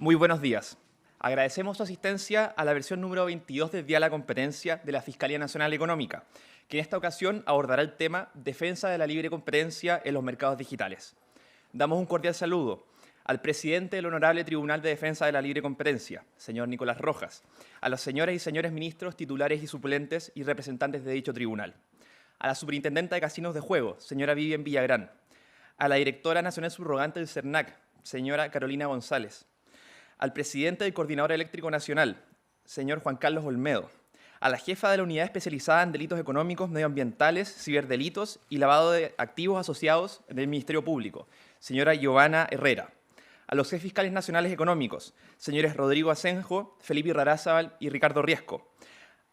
Muy buenos días. Agradecemos su asistencia a la versión número 22 del Día de la Competencia de la Fiscalía Nacional Económica, que en esta ocasión abordará el tema Defensa de la libre competencia en los mercados digitales. Damos un cordial saludo al presidente del Honorable Tribunal de Defensa de la Libre Competencia, señor Nicolás Rojas, a las señoras y señores ministros, titulares y suplentes y representantes de dicho tribunal, a la superintendenta de casinos de juego, señora Vivian Villagrán, a la directora nacional subrogante del CERNAC, señora Carolina González, al presidente del Coordinador Eléctrico Nacional, señor Juan Carlos Olmedo, a la jefa de la Unidad Especializada en Delitos Económicos, Medioambientales, Ciberdelitos y Lavado de Activos Asociados del Ministerio Público, señora Giovanna Herrera, a los jefes fiscales nacionales económicos, señores Rodrigo Asenjo, Felipe Rarazábal y Ricardo Riesco,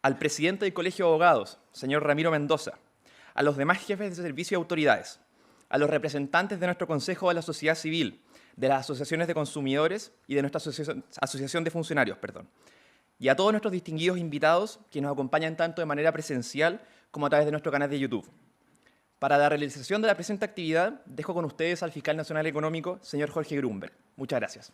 al presidente del Colegio de Abogados, señor Ramiro Mendoza, a los demás jefes de servicio y autoridades, a los representantes de nuestro Consejo de la Sociedad Civil, de las asociaciones de consumidores y de nuestra asociación de funcionarios, y a todos nuestros distinguidos invitados que nos acompañan tanto de manera presencial como a través de nuestro canal de YouTube. Para la realización de la presente actividad, dejo con ustedes al Fiscal Nacional Económico, señor Jorge Grunberg. Muchas gracias.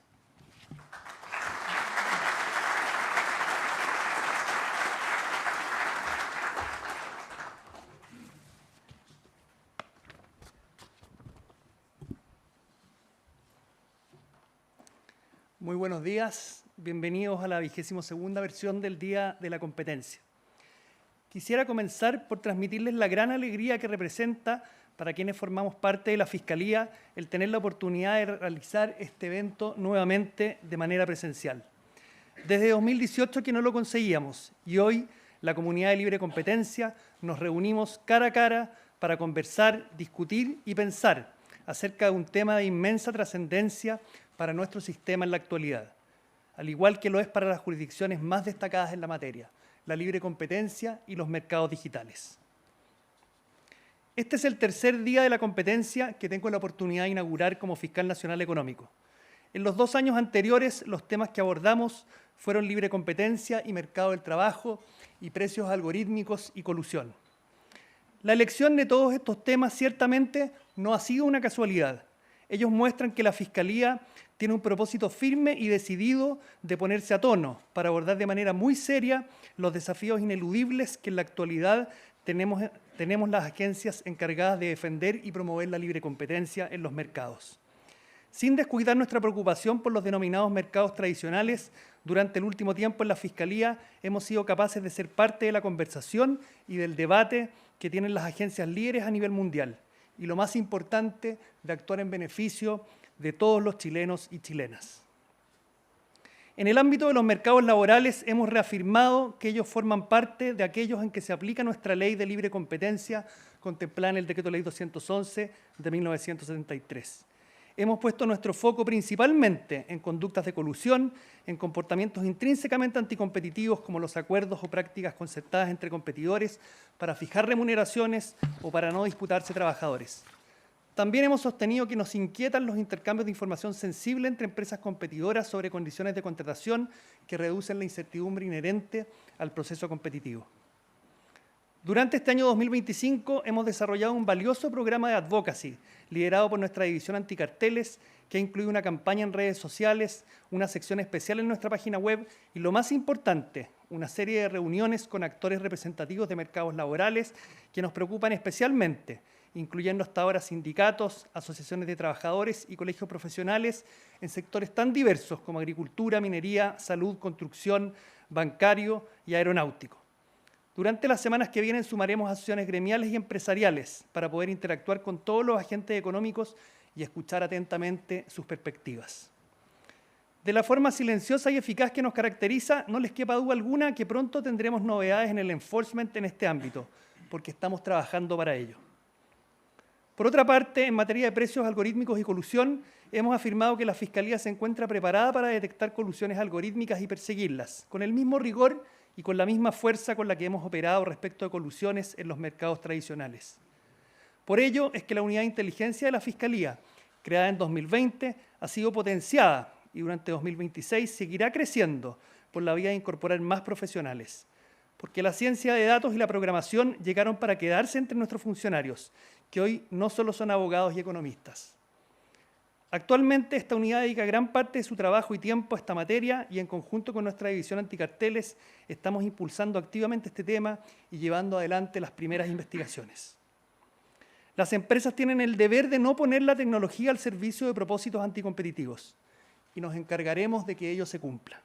Muy buenos días, bienvenidos a la 22ª versión del Día de la Competencia. Quisiera comenzar por transmitirles la gran alegría que representa para quienes formamos parte de la Fiscalía el tener la oportunidad de realizar este evento nuevamente de manera presencial. Desde 2018 que no lo conseguíamos y hoy la comunidad de Libre Competencia nos reunimos cara a cara para conversar, discutir y pensar acerca de un tema de inmensa trascendencia para nuestro sistema en la actualidad, al igual que lo es para las jurisdicciones más destacadas en la materia, la libre competencia y los mercados digitales. Este es el tercer día de la competencia que tengo la oportunidad de inaugurar como Fiscal Nacional Económico. En los 2 años anteriores, los temas que abordamos fueron libre competencia y mercado del trabajo y precios algorítmicos y colusión. La elección de todos estos temas ciertamente no ha sido una casualidad. Ellos muestran que la Fiscalía tiene un propósito firme y decidido de ponerse a tono para abordar de manera muy seria los desafíos ineludibles que en la actualidad tenemos las agencias encargadas de defender y promover la libre competencia en los mercados. Sin descuidar nuestra preocupación por los denominados mercados tradicionales, durante el último tiempo en la Fiscalía hemos sido capaces de ser parte de la conversación y del debate que tienen las agencias líderes a nivel mundial. Y lo más importante, de actuar en beneficio de todos los chilenos y chilenas. En el ámbito de los mercados laborales hemos reafirmado que ellos forman parte de aquellos en que se aplica nuestra ley de libre competencia contemplada en el Decreto Ley 211 de 1973. Hemos puesto nuestro foco principalmente en conductas de colusión, en comportamientos intrínsecamente anticompetitivos como los acuerdos o prácticas concertadas entre competidores para fijar remuneraciones o para no disputarse trabajadores. También hemos sostenido que nos inquietan los intercambios de información sensible entre empresas competidoras sobre condiciones de contratación que reducen la incertidumbre inherente al proceso competitivo. Durante este año 2025 hemos desarrollado un valioso programa de advocacy liderado por nuestra división anticarteles que ha incluido una campaña en redes sociales, una sección especial en nuestra página web y, lo más importante, una serie de reuniones con actores representativos de mercados laborales que nos preocupan especialmente, incluyendo hasta ahora sindicatos, asociaciones de trabajadores y colegios profesionales en sectores tan diversos como agricultura, minería, salud, construcción, bancario y aeronáutico. Durante las semanas que vienen sumaremos asociaciones gremiales y empresariales para poder interactuar con todos los agentes económicos y escuchar atentamente sus perspectivas. De la forma silenciosa y eficaz que nos caracteriza, no les quepa duda alguna que pronto tendremos novedades en el enforcement en este ámbito, porque estamos trabajando para ello. Por otra parte, en materia de precios algorítmicos y colusión, hemos afirmado que la Fiscalía se encuentra preparada para detectar colusiones algorítmicas y perseguirlas, con el mismo rigor y con la misma fuerza con la que hemos operado respecto de colusiones en los mercados tradicionales. Por ello es que la Unidad de Inteligencia de la Fiscalía, creada en 2020, ha sido potenciada y durante 2026 seguirá creciendo por la vía de incorporar más profesionales, porque la ciencia de datos y la programación llegaron para quedarse entre nuestros funcionarios, que hoy no solo son abogados y economistas. Actualmente esta unidad dedica gran parte de su trabajo y tiempo a esta materia y en conjunto con nuestra división anticarteles estamos impulsando activamente este tema y llevando adelante las primeras investigaciones. Las empresas tienen el deber de no poner la tecnología al servicio de propósitos anticompetitivos y nos encargaremos de que ello se cumpla.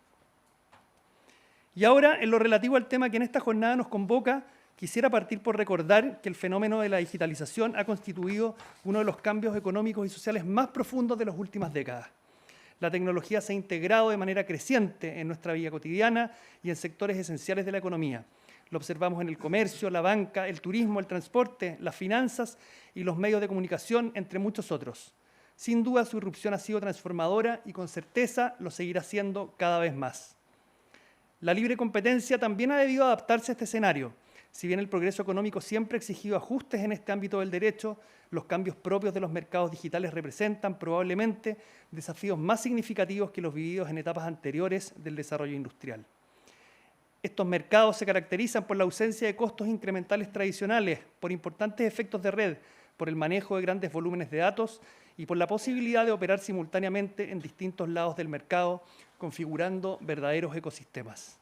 Y ahora, en lo relativo al tema que en esta jornada nos convoca, quisiera partir por recordar que el fenómeno de la digitalización ha constituido uno de los cambios económicos y sociales más profundos de las últimas décadas. La tecnología se ha integrado de manera creciente en nuestra vida cotidiana y en sectores esenciales de la economía. Lo observamos en el comercio, la banca, el turismo, el transporte, las finanzas y los medios de comunicación, entre muchos otros. Sin duda, su irrupción ha sido transformadora y con certeza lo seguirá siendo cada vez más. La libre competencia también ha debido adaptarse a este escenario. Si bien el progreso económico siempre ha exigido ajustes en este ámbito del derecho, los cambios propios de los mercados digitales representan probablemente desafíos más significativos que los vividos en etapas anteriores del desarrollo industrial. Estos mercados se caracterizan por la ausencia de costos incrementales tradicionales, por importantes efectos de red, por el manejo de grandes volúmenes de datos y por la posibilidad de operar simultáneamente en distintos lados del mercado, configurando verdaderos ecosistemas.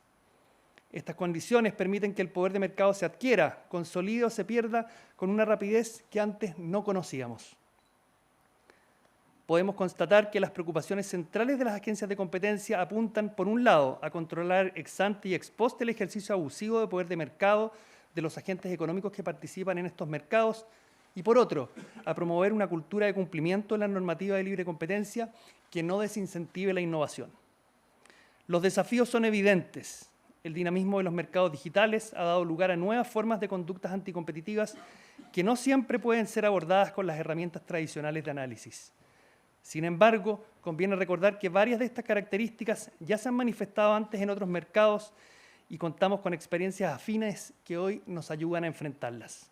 Estas condiciones permiten que el poder de mercado se adquiera, consolide o se pierda con una rapidez que antes no conocíamos. Podemos constatar que las preocupaciones centrales de las agencias de competencia apuntan, por un lado, a controlar ex ante y ex post el ejercicio abusivo de poder de mercado de los agentes económicos que participan en estos mercados y, por otro, a promover una cultura de cumplimiento de la normativa de libre competencia que no desincentive la innovación. Los desafíos son evidentes. El dinamismo de los mercados digitales ha dado lugar a nuevas formas de conductas anticompetitivas que no siempre pueden ser abordadas con las herramientas tradicionales de análisis. Sin embargo, conviene recordar que varias de estas características ya se han manifestado antes en otros mercados y contamos con experiencias afines que hoy nos ayudan a enfrentarlas.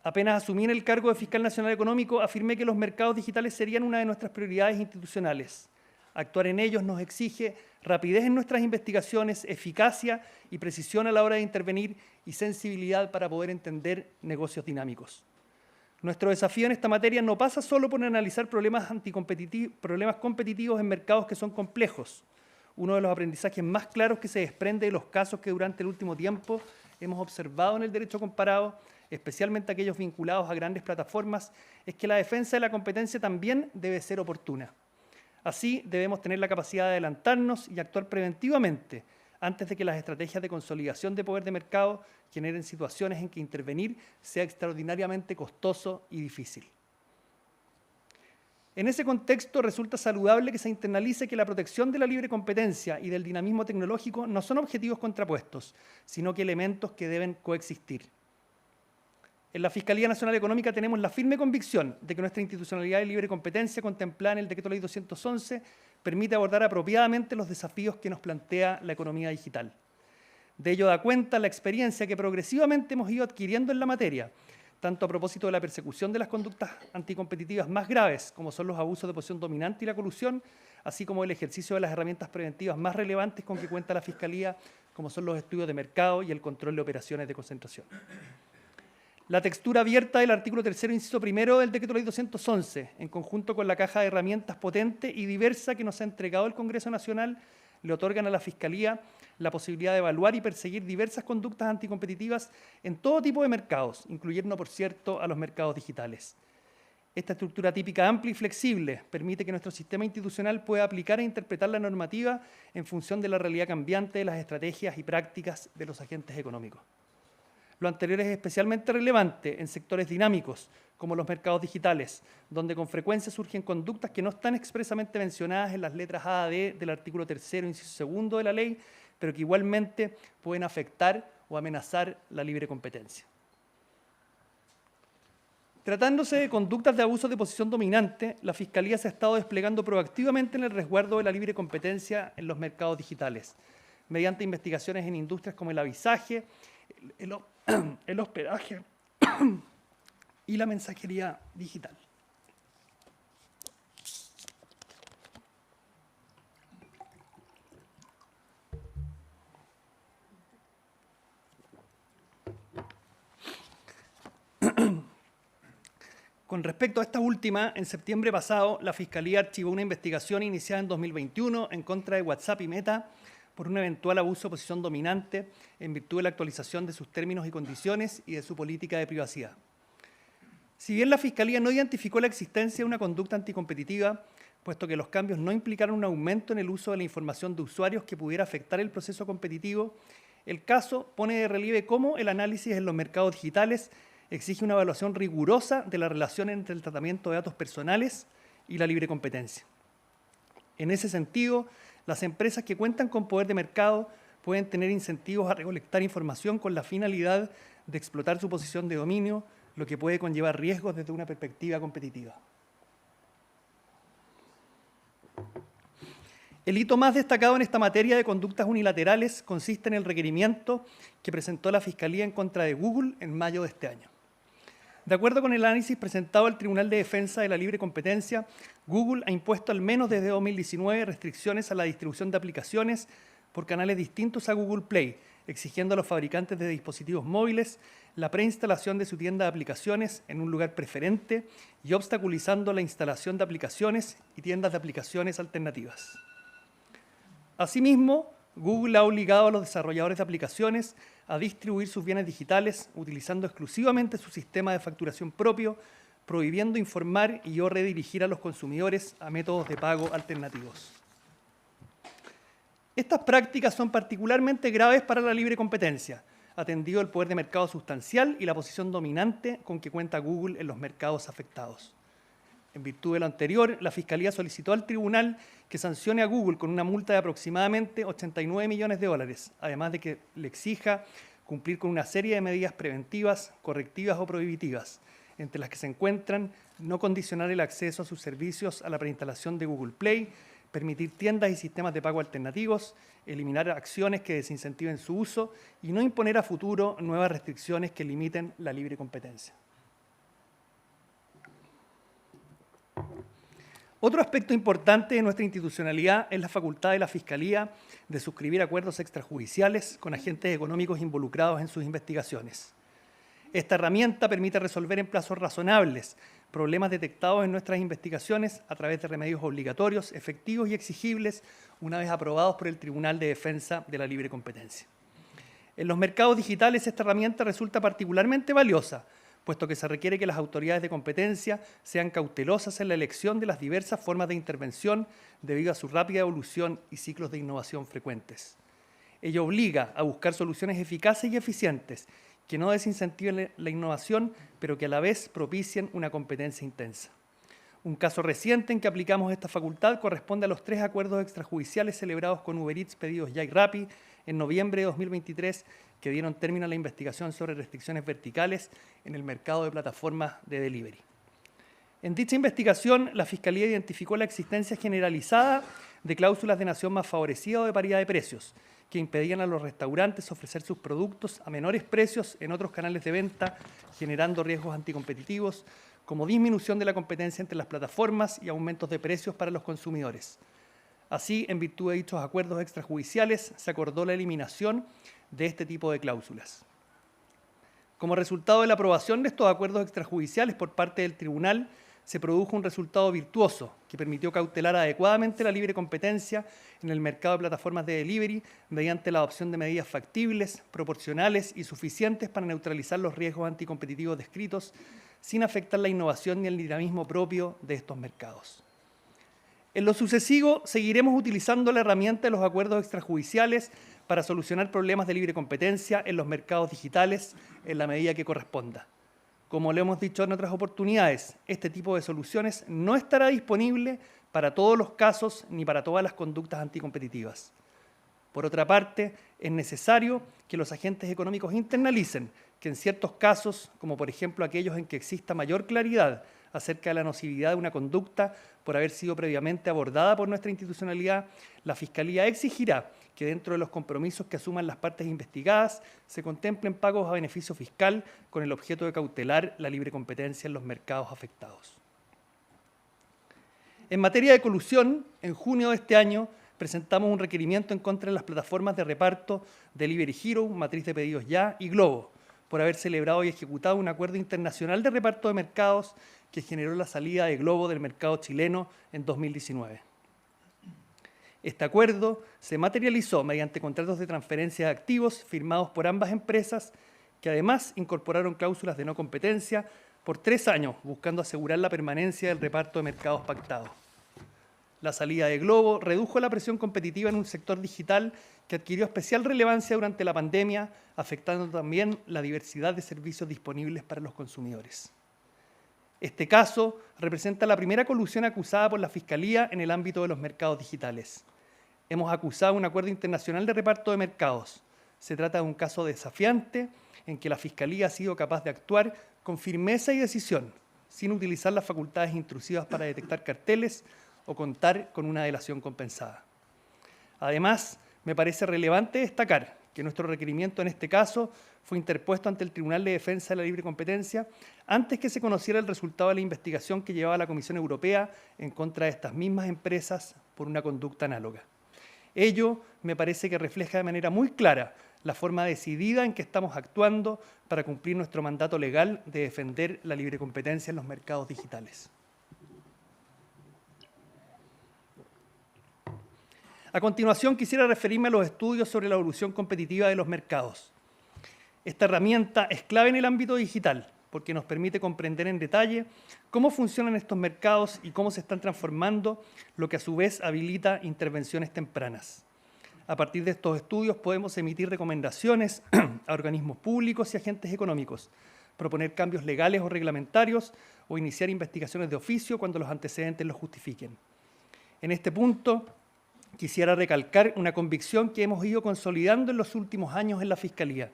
Apenas asumí en el cargo de Fiscal Nacional Económico, afirmé que los mercados digitales serían una de nuestras prioridades institucionales. Actuar en ellos nos exige rapidez en nuestras investigaciones, eficacia y precisión a la hora de intervenir y sensibilidad para poder entender negocios dinámicos. Nuestro desafío en esta materia no pasa solo por analizar problemas competitivos en mercados que son complejos. Uno de los aprendizajes más claros que se desprende de los casos que durante el último tiempo hemos observado en el derecho comparado, especialmente aquellos vinculados a grandes plataformas, es que la defensa de la competencia también debe ser oportuna. Así, debemos tener la capacidad de adelantarnos y actuar preventivamente antes de que las estrategias de consolidación de poder de mercado generen situaciones en que intervenir sea extraordinariamente costoso y difícil. En ese contexto, resulta saludable que se internalice que la protección de la libre competencia y del dinamismo tecnológico no son objetivos contrapuestos, sino que elementos que deben coexistir. En la Fiscalía Nacional Económica tenemos la firme convicción de que nuestra institucionalidad de libre competencia contemplada en el Decreto Ley 211 permite abordar apropiadamente los desafíos que nos plantea la economía digital. De ello da cuenta la experiencia que progresivamente hemos ido adquiriendo en la materia, tanto a propósito de la persecución de las conductas anticompetitivas más graves, como son los abusos de posición dominante y la colusión, así como el ejercicio de las herramientas preventivas más relevantes con que cuenta la Fiscalía, como son los estudios de mercado y el control de operaciones de concentración. La textura abierta del artículo 3º, inciso 1 del Decreto Ley 211, en conjunto con la caja de herramientas potente y diversa que nos ha entregado el Congreso Nacional, le otorgan a la Fiscalía la posibilidad de evaluar y perseguir diversas conductas anticompetitivas en todo tipo de mercados, incluyendo, por cierto, a los mercados digitales. Esta estructura típica amplia y flexible permite que nuestro sistema institucional pueda aplicar e interpretar la normativa en función de la realidad cambiante de las estrategias y prácticas de los agentes económicos. Lo anterior es especialmente relevante en sectores dinámicos, como los mercados digitales, donde con frecuencia surgen conductas que no están expresamente mencionadas en las letras A a D del artículo 3º, inciso 2 de la ley, pero que igualmente pueden afectar o amenazar la libre competencia. Tratándose de conductas de abuso de posición dominante, la Fiscalía se ha estado desplegando proactivamente en el resguardo de la libre competencia en los mercados digitales, mediante investigaciones en industrias como el avisaje, el hospedaje y la mensajería digital. Con respecto a esta última, en septiembre pasado, la Fiscalía archivó una investigación iniciada en 2021 en contra de WhatsApp y Meta por un eventual abuso de posición dominante en virtud de la actualización de sus términos y condiciones y de su política de privacidad. Si bien la Fiscalía no identificó la existencia de una conducta anticompetitiva, puesto que los cambios no implicaron un aumento en el uso de la información de usuarios que pudiera afectar el proceso competitivo, el caso pone de relieve cómo el análisis en los mercados digitales exige una evaluación rigurosa de la relación entre el tratamiento de datos personales y la libre competencia. En ese sentido, las empresas que cuentan con poder de mercado pueden tener incentivos a recolectar información con la finalidad de explotar su posición de dominio, lo que puede conllevar riesgos desde una perspectiva competitiva. El hito más destacado en esta materia de conductas unilaterales consiste en el requerimiento que presentó la Fiscalía en contra de Google en mayo de este año. De acuerdo con el análisis presentado al Tribunal de Defensa de la Libre Competencia, Google ha impuesto al menos desde 2019 restricciones a la distribución de aplicaciones por canales distintos a Google Play, exigiendo a los fabricantes de dispositivos móviles la preinstalación de su tienda de aplicaciones en un lugar preferente y obstaculizando la instalación de aplicaciones y tiendas de aplicaciones alternativas. Asimismo, Google ha obligado a los desarrolladores de aplicaciones a distribuir sus bienes digitales utilizando exclusivamente su sistema de facturación propio, prohibiendo informar y o redirigir a los consumidores a métodos de pago alternativos. Estas prácticas son particularmente graves para la libre competencia, atendido el poder de mercado sustancial y la posición dominante con que cuenta Google en los mercados afectados. En virtud de lo anterior, la Fiscalía solicitó al tribunal que sancione a Google con una multa de aproximadamente 89 millones de dólares, además de que le exija cumplir con una serie de medidas preventivas, correctivas o prohibitivas, entre las que se encuentran no condicionar el acceso a sus servicios a la preinstalación de Google Play, permitir tiendas y sistemas de pago alternativos, eliminar acciones que desincentiven su uso y no imponer a futuro nuevas restricciones que limiten la libre competencia. Otro aspecto importante de nuestra institucionalidad es la facultad de la Fiscalía de suscribir acuerdos extrajudiciales con agentes económicos involucrados en sus investigaciones. Esta herramienta permite resolver en plazos razonables problemas detectados en nuestras investigaciones a través de remedios obligatorios, efectivos y exigibles, una vez aprobados por el Tribunal de Defensa de la Libre Competencia. En los mercados digitales esta herramienta resulta particularmente valiosa, puesto que se requiere que las autoridades de competencia sean cautelosas en la elección de las diversas formas de intervención debido a su rápida evolución y ciclos de innovación frecuentes. Ello obliga a buscar soluciones eficaces y eficientes que no desincentiven la innovación, pero que a la vez propicien una competencia intensa. Un caso reciente en que aplicamos esta facultad corresponde a los 3 acuerdos extrajudiciales celebrados con Uber Eats, Pedidos Ya y Rappi en noviembre de 2023, que dieron término a la investigación sobre restricciones verticales en el mercado de plataformas de delivery. En dicha investigación, la Fiscalía identificó la existencia generalizada de cláusulas de nación más favorecida o de paridad de precios, que impedían a los restaurantes ofrecer sus productos a menores precios en otros canales de venta, generando riesgos anticompetitivos, como disminución de la competencia entre las plataformas y aumentos de precios para los consumidores. Así, en virtud de dichos acuerdos extrajudiciales, se acordó la eliminación de este tipo de cláusulas. Como resultado de la aprobación de estos acuerdos extrajudiciales por parte del tribunal, se produjo un resultado virtuoso que permitió cautelar adecuadamente la libre competencia en el mercado de plataformas de delivery mediante la adopción de medidas factibles, proporcionales y suficientes para neutralizar los riesgos anticompetitivos descritos sin afectar la innovación ni el dinamismo propio de estos mercados. En lo sucesivo, seguiremos utilizando la herramienta de los acuerdos extrajudiciales para solucionar problemas de libre competencia en los mercados digitales en la medida que corresponda. Como lo hemos dicho en otras oportunidades, este tipo de soluciones no estará disponible para todos los casos ni para todas las conductas anticompetitivas. Por otra parte, es necesario que los agentes económicos internalicen que en ciertos casos, como por ejemplo aquellos en que exista mayor claridad acerca de la nocividad de una conducta por haber sido previamente abordada por nuestra institucionalidad, la Fiscalía exigirá que dentro de los compromisos que asuman las partes investigadas se contemplen pagos a beneficio fiscal con el objeto de cautelar la libre competencia en los mercados afectados. En materia de colusión, en junio de este año presentamos un requerimiento en contra de las plataformas de reparto Delivery Hero, Matriz de Pedidos Ya y Globo, por haber celebrado y ejecutado un acuerdo internacional de reparto de mercados que generó la salida de Globo del mercado chileno en 2019. Este acuerdo se materializó mediante contratos de transferencia de activos firmados por ambas empresas, que además incorporaron cláusulas de no competencia por 3 años, buscando asegurar la permanencia del reparto de mercados pactado. La salida de Globo redujo la presión competitiva en un sector digital que adquirió especial relevancia durante la pandemia, afectando también la diversidad de servicios disponibles para los consumidores. Este caso representa la primera colusión acusada por la Fiscalía en el ámbito de los mercados digitales. Hemos acusado un acuerdo internacional de reparto de mercados. Se trata de un caso desafiante en que la Fiscalía ha sido capaz de actuar con firmeza y decisión, sin utilizar las facultades intrusivas para detectar carteles o contar con una delación compensada. Además, me parece relevante destacar que nuestro requerimiento en este caso fue interpuesto ante el Tribunal de Defensa de la Libre Competencia antes que se conociera el resultado de la investigación que llevaba la Comisión Europea en contra de estas mismas empresas por una conducta análoga. Ello me parece que refleja de manera muy clara la forma decidida en que estamos actuando para cumplir nuestro mandato legal de defender la libre competencia en los mercados digitales. A continuación, quisiera referirme a los estudios sobre la evolución competitiva de los mercados. Esta herramienta es clave en el ámbito digital porque nos permite comprender en detalle cómo funcionan estos mercados y cómo se están transformando, lo que a su vez habilita intervenciones tempranas. A partir de estos estudios podemos emitir recomendaciones a organismos públicos y agentes económicos, proponer cambios legales o reglamentarios o iniciar investigaciones de oficio cuando los antecedentes lo justifiquen. En este punto, quisiera recalcar una convicción que hemos ido consolidando en los últimos años en la Fiscalía.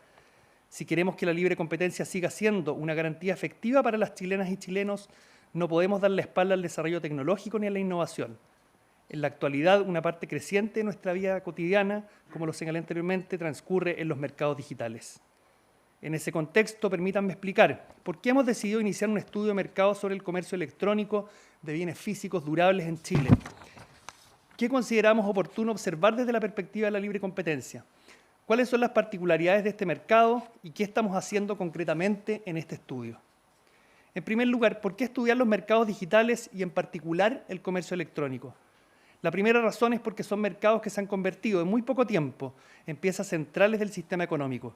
Si queremos que la libre competencia siga siendo una garantía efectiva para las chilenas y chilenos, no podemos dar la espalda al desarrollo tecnológico ni a la innovación. En la actualidad, una parte creciente de nuestra vida cotidiana, como lo señalé anteriormente, transcurre en los mercados digitales. En ese contexto, permítanme explicar por qué hemos decidido iniciar un estudio de mercado sobre el comercio electrónico de bienes físicos durables en Chile. ¿Qué consideramos oportuno observar desde la perspectiva de la libre competencia? ¿Cuáles son las particularidades de este mercado y qué estamos haciendo concretamente en este estudio? En primer lugar, ¿por qué estudiar los mercados digitales y en particular el comercio electrónico? La primera razón es porque son mercados que se han convertido en muy poco tiempo en piezas centrales del sistema económico.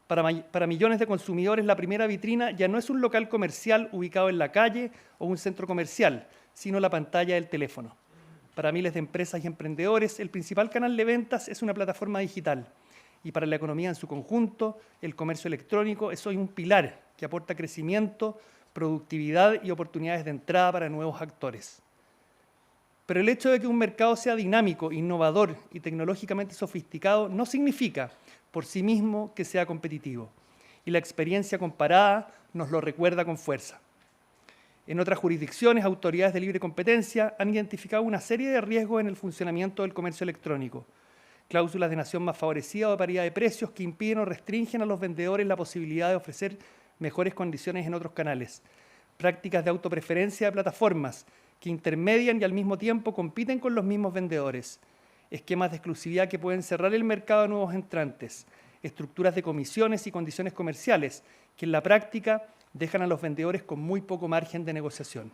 Para millones de consumidores, la primera vitrina ya no es un local comercial ubicado en la calle o un centro comercial, sino la pantalla del teléfono. Para miles de empresas y emprendedores, el principal canal de ventas es una plataforma digital. Y para la economía en su conjunto, el comercio electrónico es hoy un pilar que aporta crecimiento, productividad y oportunidades de entrada para nuevos actores. Pero el hecho de que un mercado sea dinámico, innovador y tecnológicamente sofisticado no significa por sí mismo que sea competitivo. Y la experiencia comparada nos lo recuerda con fuerza. En otras jurisdicciones, autoridades de libre competencia han identificado una serie de riesgos en el funcionamiento del comercio electrónico. Cláusulas de nación más favorecida o de paridad de precios que impiden o restringen a los vendedores la posibilidad de ofrecer mejores condiciones en otros canales. Prácticas de autopreferencia de plataformas que intermedian y al mismo tiempo compiten con los mismos vendedores. Esquemas de exclusividad que pueden cerrar el mercado a nuevos entrantes. Estructuras de comisiones y condiciones comerciales que en la práctica dejan a los vendedores con muy poco margen de negociación.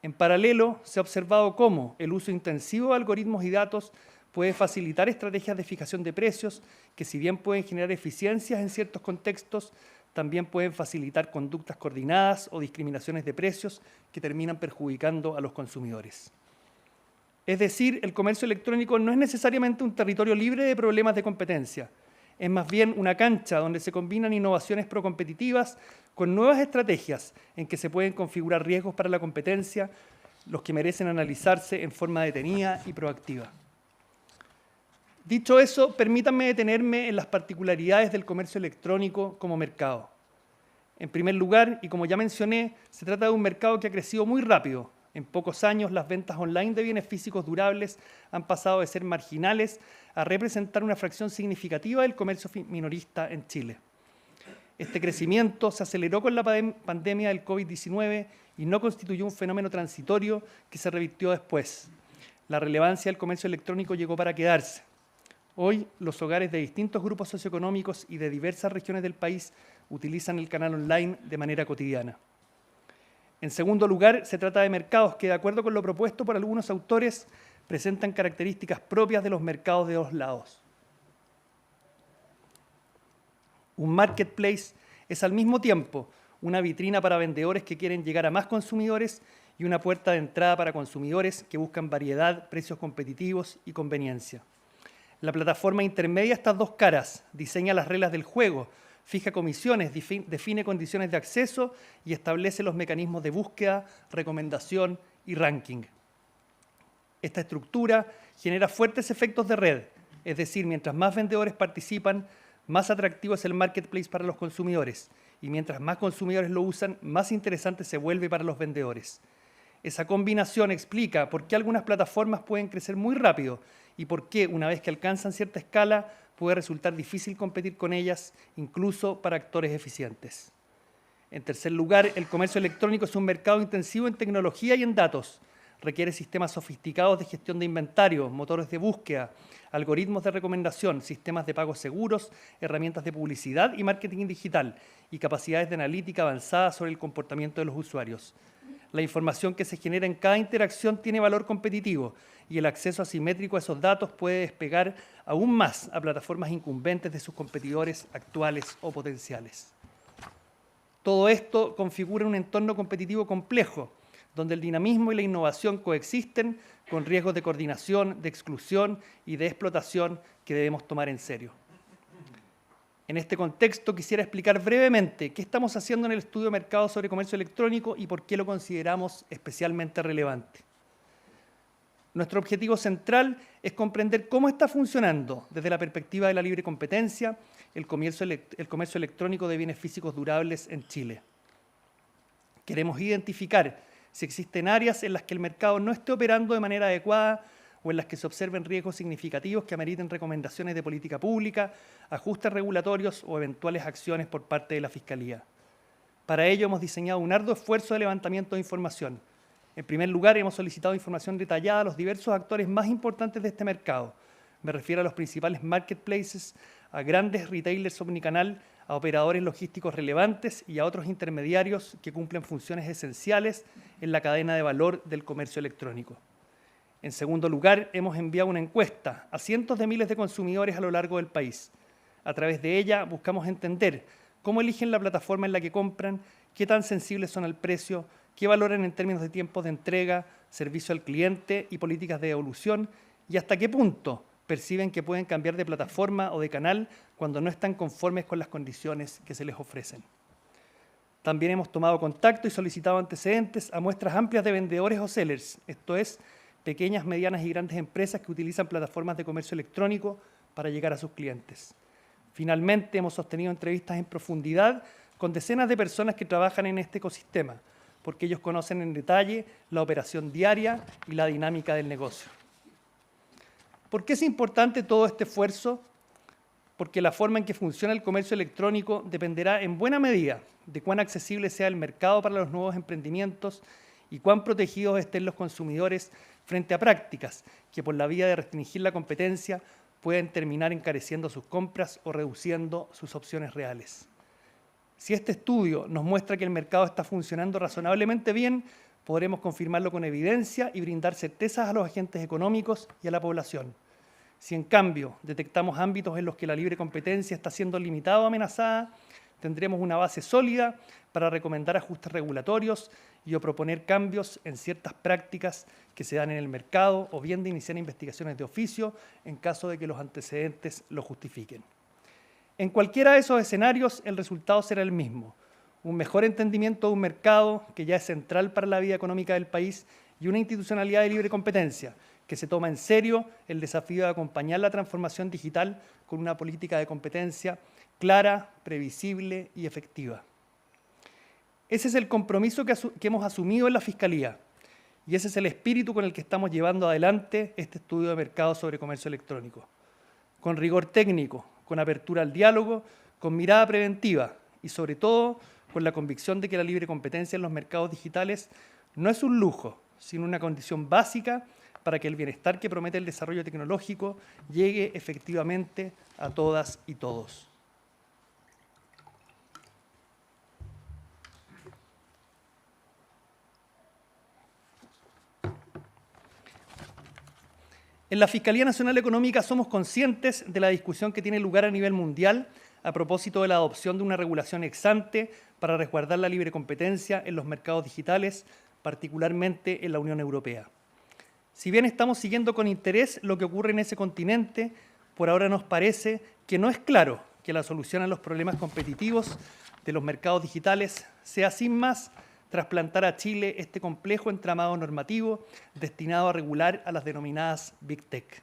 En paralelo, se ha observado cómo el uso intensivo de algoritmos y datos puede facilitar estrategias de fijación de precios que, si bien pueden generar eficiencias en ciertos contextos, también pueden facilitar conductas coordinadas o discriminaciones de precios que terminan perjudicando a los consumidores. Es decir, el comercio electrónico no es necesariamente un territorio libre de problemas de competencia. Es más bien una cancha donde se combinan innovaciones procompetitivas con nuevas estrategias en que se pueden configurar riesgos para la competencia, los que merecen analizarse en forma detenida y proactiva. Dicho eso, permítanme detenerme en las particularidades del comercio electrónico como mercado. En primer lugar, y como ya mencioné, se trata de un mercado que ha crecido muy rápido. En pocos años, las ventas online de bienes físicos durables han pasado de ser marginales a representar una fracción significativa del comercio minorista en Chile. Este crecimiento se aceleró con la pandemia del COVID-19 y no constituyó un fenómeno transitorio que se revirtió después. La relevancia del comercio electrónico llegó para quedarse. Hoy, los hogares de distintos grupos socioeconómicos y de diversas regiones del país utilizan el canal online de manera cotidiana. En segundo lugar, se trata de mercados que, de acuerdo con lo propuesto por algunos autores, presentan características propias de los mercados de dos lados. Un marketplace es al mismo tiempo una vitrina para vendedores que quieren llegar a más consumidores y una puerta de entrada para consumidores que buscan variedad, precios competitivos y conveniencia. La plataforma intermedia estas dos caras, diseña las reglas del juego, fija comisiones, define condiciones de acceso y establece los mecanismos de búsqueda, recomendación y ranking. Esta estructura genera fuertes efectos de red, es decir, mientras más vendedores participan, más atractivo es el marketplace para los consumidores y mientras más consumidores lo usan, más interesante se vuelve para los vendedores. Esa combinación explica por qué algunas plataformas pueden crecer muy rápido y por qué, una vez que alcanzan cierta escala, puede resultar difícil competir con ellas, incluso para actores eficientes. En tercer lugar, el comercio electrónico es un mercado intensivo en tecnología y en datos. Requiere sistemas sofisticados de gestión de inventario, motores de búsqueda, algoritmos de recomendación, sistemas de pagos seguros, herramientas de publicidad y marketing digital y capacidades de analítica avanzada sobre el comportamiento de los usuarios. La información que se genera en cada interacción tiene valor competitivo y el acceso asimétrico a esos datos puede despegar aún más a plataformas incumbentes de sus competidores actuales o potenciales. Todo esto configura un entorno competitivo complejo, donde el dinamismo y la innovación coexisten con riesgos de coordinación, de exclusión y de explotación que debemos tomar en serio. En este contexto quisiera explicar brevemente qué estamos haciendo en el estudio de mercado sobre comercio electrónico y por qué lo consideramos especialmente relevante. Nuestro objetivo central es comprender cómo está funcionando desde la perspectiva de la libre competencia el comercio electrónico de bienes físicos durables en Chile. Queremos identificar si existen áreas en las que el mercado no esté operando de manera adecuada o en las que se observen riesgos significativos que ameriten recomendaciones de política pública, ajustes regulatorios o eventuales acciones por parte de la Fiscalía. Para ello hemos diseñado un arduo esfuerzo de levantamiento de información. En primer lugar, hemos solicitado información detallada a los diversos actores más importantes de este mercado. Me refiero a los principales marketplaces, a grandes retailers omnicanal, a operadores logísticos relevantes y a otros intermediarios que cumplen funciones esenciales en la cadena de valor del comercio electrónico. En segundo lugar, hemos enviado una encuesta a cientos de miles de consumidores a lo largo del país. A través de ella buscamos entender cómo eligen la plataforma en la que compran, qué tan sensibles son al precio, qué valoran en términos de tiempos de entrega, servicio al cliente y políticas de devolución, y hasta qué punto perciben que pueden cambiar de plataforma o de canal cuando no están conformes con las condiciones que se les ofrecen. También hemos tomado contacto y solicitado antecedentes a muestras amplias de vendedores o sellers, esto es, pequeñas, medianas y grandes empresas que utilizan plataformas de comercio electrónico para llegar a sus clientes. Finalmente, hemos sostenido entrevistas en profundidad con decenas de personas que trabajan en este ecosistema, porque ellos conocen en detalle la operación diaria y la dinámica del negocio. ¿Por qué es importante todo este esfuerzo? Porque la forma en que funciona el comercio electrónico dependerá en buena medida de cuán accesible sea el mercado para los nuevos emprendimientos y cuán protegidos estén los consumidores frente a prácticas que por la vía de restringir la competencia pueden terminar encareciendo sus compras o reduciendo sus opciones reales. Si este estudio nos muestra que el mercado está funcionando razonablemente bien, podremos confirmarlo con evidencia y brindar certezas a los agentes económicos y a la población. Si en cambio detectamos ámbitos en los que la libre competencia está siendo limitada o amenazada, tendremos una base sólida para recomendar ajustes regulatorios y o proponer cambios en ciertas prácticas que se dan en el mercado o bien de iniciar investigaciones de oficio en caso de que los antecedentes lo justifiquen. En cualquiera de esos escenarios, el resultado será el mismo: un mejor entendimiento de un mercado que ya es central para la vida económica del país y una institucionalidad de libre competencia que se toma en serio el desafío de acompañar la transformación digital con una política de competencia clara, previsible y efectiva. Ese es el compromiso que hemos asumido en la Fiscalía y ese es el espíritu con el que estamos llevando adelante este estudio de mercado sobre comercio electrónico. Con rigor técnico, con apertura al diálogo, con mirada preventiva y sobre todo con la convicción de que la libre competencia en los mercados digitales no es un lujo, sino una condición básica para que el bienestar que promete el desarrollo tecnológico llegue efectivamente a todas y todos. En la Fiscalía Nacional Económica somos conscientes de la discusión que tiene lugar a nivel mundial a propósito de la adopción de una regulación ex ante para resguardar la libre competencia en los mercados digitales, particularmente en la Unión Europea. Si bien estamos siguiendo con interés lo que ocurre en ese continente, por ahora nos parece que no es claro que la solución a los problemas competitivos de los mercados digitales sea sin más trasplantar a Chile este complejo entramado normativo destinado a regular a las denominadas Big Tech.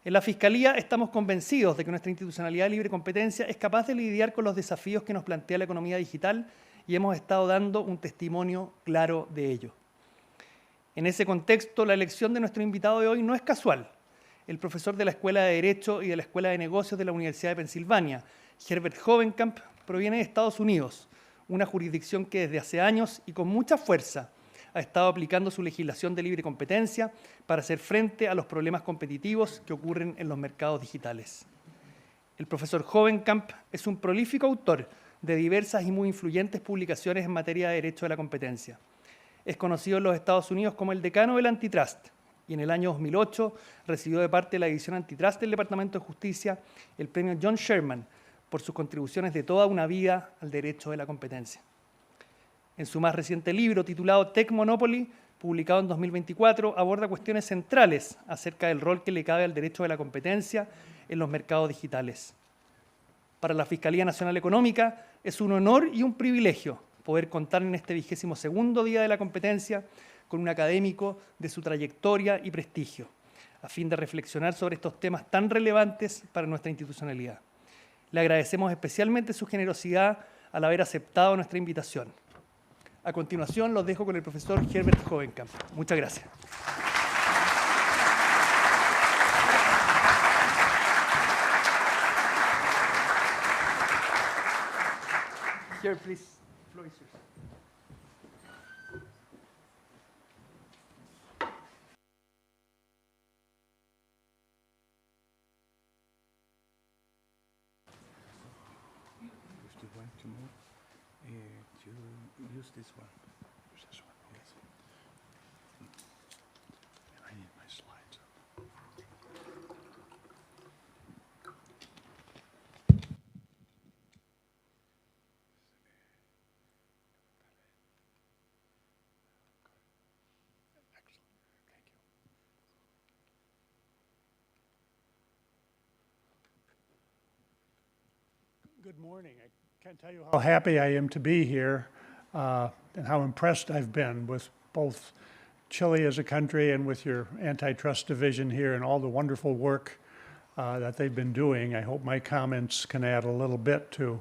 En la Fiscalía estamos convencidos de que nuestra institucionalidad de libre competencia es capaz de lidiar con los desafíos que nos plantea la economía digital y hemos estado dando un testimonio claro de ello. En ese contexto, la elección de nuestro invitado de hoy no es casual. El profesor de la Escuela de Derecho y de la Escuela de Negocios de la Universidad de Pensilvania, Herbert Hovenkamp, proviene de Estados Unidos, una jurisdicción que desde hace años y con mucha fuerza ha estado aplicando su legislación de libre competencia para hacer frente a los problemas competitivos que ocurren en los mercados digitales. El profesor Hovenkamp es un prolífico autor de diversas y muy influyentes publicaciones en materia de derecho de la competencia. Es conocido en los Estados Unidos como el decano del Antitrust y en el año 2008 recibió de parte de la División Antitrust del Departamento de Justicia el premio John Sherman por sus contribuciones de toda una vida al derecho de la competencia. En su más reciente libro, titulado Tech Monopoly, publicado en 2024, aborda cuestiones centrales acerca del rol que le cabe al derecho de la competencia en los mercados digitales. Para la Fiscalía Nacional Económica es un honor y un privilegio poder contar en este 22º Día de la Competencia con un académico de su trayectoria y prestigio, a fin de reflexionar sobre estos temas tan relevantes para nuestra institucionalidad. Le agradecemos especialmente su generosidad al haber aceptado nuestra invitación. A continuación, los dejo con el profesor Herbert Hovenkamp. Muchas gracias. Here, please. Floor is yours. Use this one. This one, yes. And I need my slides up. Excellent. Thank you. Good morning. I can't tell you how happy I am to be here. And how impressed I've been with both Chile as a country and with your antitrust division here and all the wonderful work that they've been doing. I hope my comments can add a little bit to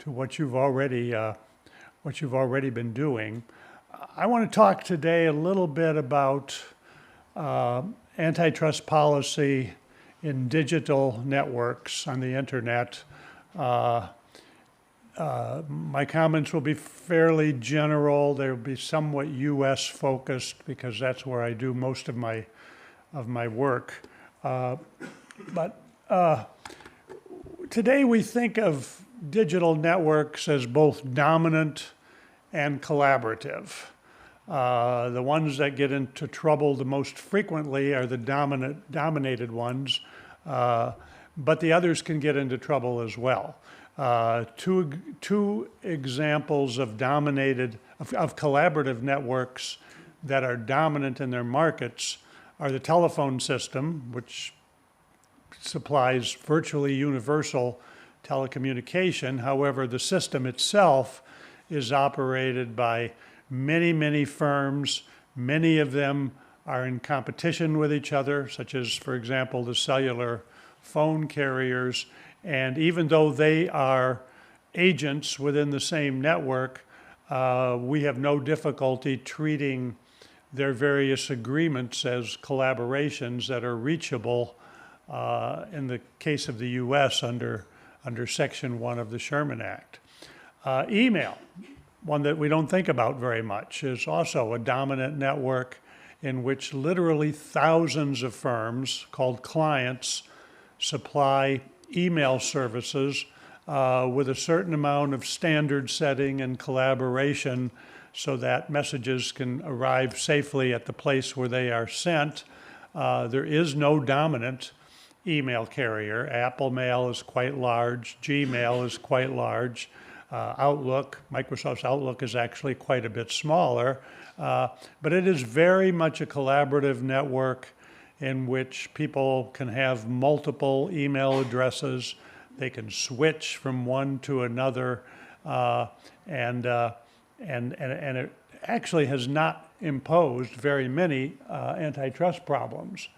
what you've already been doing. I want to talk today a little bit about antitrust policy in digital networks on the internet. My comments will be fairly general. They'll be somewhat U.S. focused because that's where I do most of my work. But today we think of digital networks as both dominant and collaborative. The ones that get into trouble the most frequently are the dominated ones, but the others can get into trouble as well. Two examples of collaborative networks that are dominant in their markets are the telephone system, which supplies virtually universal telecommunication. However, the system itself is operated by many, many firms. Many of them are in competition with each other, such as, for example, the cellular phone carriers. And even though they are agents within the same network, we have no difficulty treating their various agreements as collaborations that are reachable in the case of the U.S. under Section 1 of the Sherman Act. Email, one that we don't think about very much, is also a dominant network in which literally thousands of firms called clients supply email services with a certain amount of standard setting and collaboration so that messages can arrive safely at the place where they are sent. There is no dominant email carrier. Apple Mail is quite large. Gmail is quite large. Outlook, Microsoft's Outlook is actually quite a bit smaller. But it is very much a collaborative network in which people can have multiple email addresses. They can switch from one to another. And it actually has not imposed very many antitrust problems.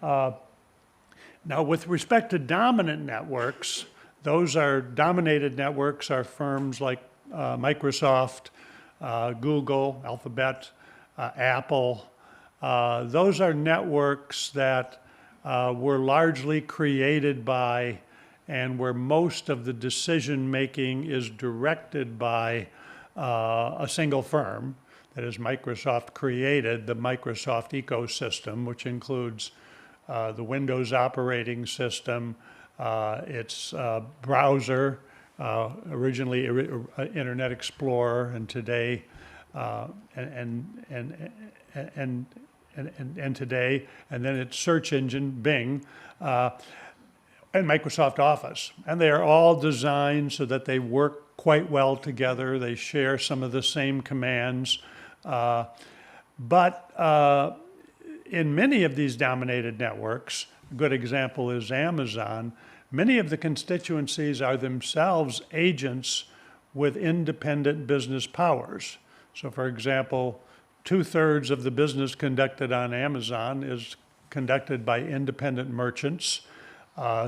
Now, with respect to dominant networks, dominated networks are firms like Microsoft, Google, Alphabet, Apple. Those are networks that were largely created by and where most of the decision making is directed by a single firm. That is, Microsoft created the Microsoft ecosystem, which includes the Windows operating system, its browser, originally Internet Explorer, and today today, and then its search engine, Bing, and Microsoft Office. And they are all designed so that they work quite well together. They share some of the same commands. But in many of these dominated networks, a good example is Amazon, many of the constituencies are themselves agents with independent business powers. So for example, 2/3 of the business conducted on Amazon is conducted by independent merchants.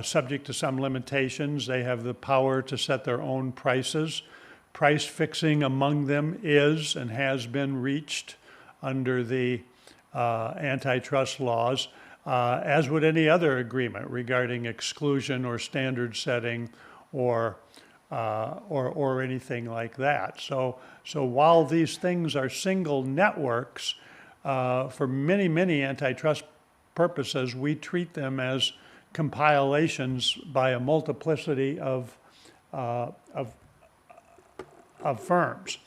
Subject to some limitations, they have the power to set their own prices. Price fixing among them is and has been reached under the antitrust laws, as would any other agreement regarding exclusion or standard setting or anything like that. So while these things are single networks, for many antitrust purposes, we treat them as compilations by a multiplicity of firms.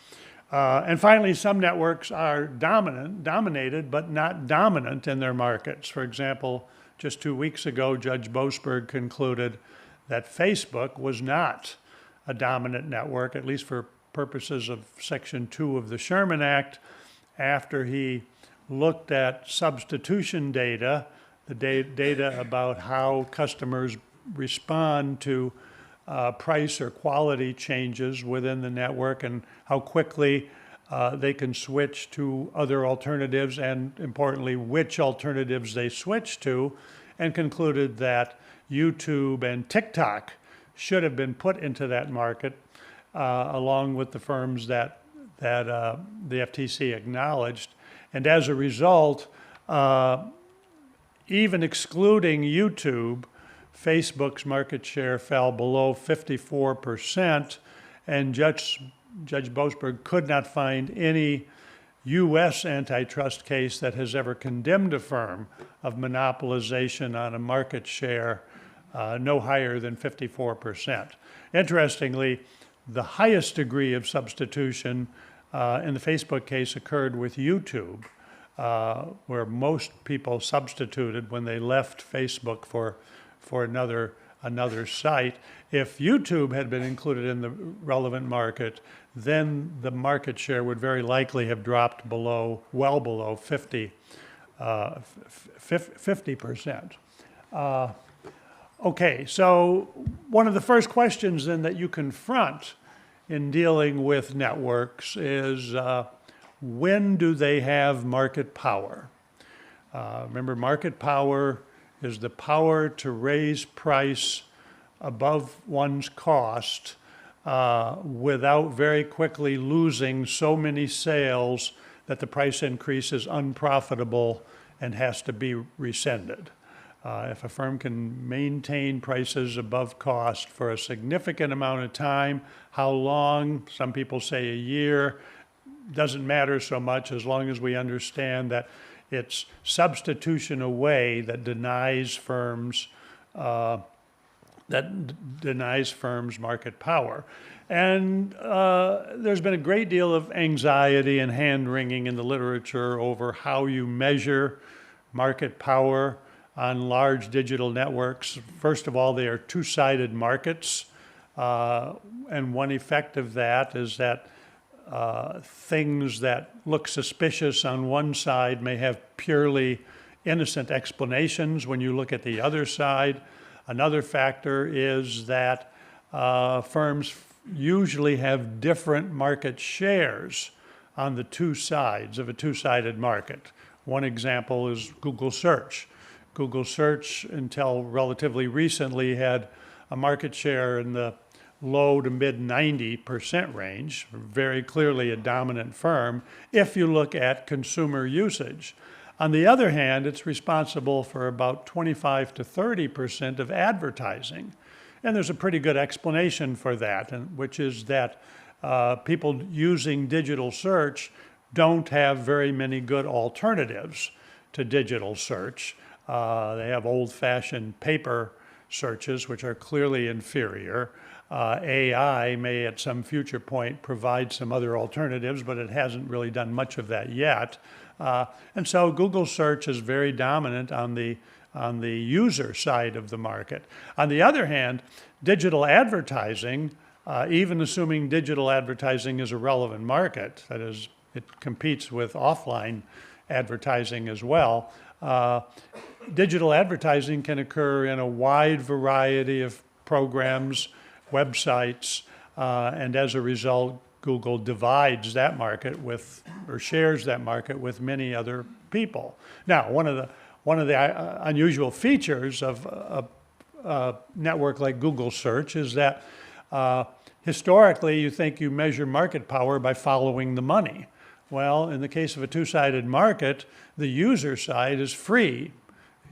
And finally, some networks are dominated, but not dominant in their markets. For example, just 2 weeks ago, Judge Boasberg concluded that Facebook was not a dominant network, at least for purposes of Section 2 of the Sherman Act, after he looked at substitution data, the data about how customers respond to price or quality changes within the network and how quickly they can switch to other alternatives, and importantly, which alternatives they switch to, and concluded that YouTube and TikTok should have been put into that market along with the firms that the FTC acknowledged. And as a result, even excluding YouTube, Facebook's market share fell below 54%, and Judge Boasberg could not find any U.S. antitrust case that has ever condemned a firm of monopolization on a market share no higher than 54%. Interestingly, the highest degree of substitution in the Facebook case occurred with YouTube, where most people substituted when they left Facebook for another site. If YouTube had been included in the relevant market, then the market share would very likely have dropped well below 50%. Okay, so one of the first questions then that you confront in dealing with networks is when do they have market power? Remember, market power is the power to raise price above one's cost without very quickly losing so many sales that the price increase is unprofitable and has to be rescinded. If a firm can maintain prices above cost for a significant amount of time, how long? Some people say a year. Doesn't matter so much as long as we understand that It's substitution away that denies firms market power. And there's been a great deal of anxiety and hand-wringing in the literature over how you measure market power on large digital networks. First of all, they are two-sided markets. And one effect of that is that things that look suspicious on one side may have purely innocent explanations when you look at the other side. Another factor is that firms usually have different market shares on the two sides of a two-sided market. One example is Google Search. Google Search, until relatively recently, had a market share in the low to mid 90% range, very clearly a dominant firm, if you look at consumer usage. On the other hand, it's responsible for about 25 to 30% of advertising. And there's a pretty good explanation for that, which is that people using digital search don't have very many good alternatives to digital search. They have old-fashioned paper searches, which are clearly inferior. AI may at some future point provide some other alternatives, but it hasn't really done much of that yet. And so Google Search is very dominant on the user side of the market. On the other hand, digital advertising, even assuming digital advertising is a relevant market, that is, it competes with offline advertising as well, digital advertising can occur in a wide variety of programs, websites, and as a result, Google divides that market with, or shares that market with many other people. Now, one of the unusual features of a network like Google Search is that historically you think you measure market power by following the money. Well, in the case of a two-sided market, the user side is free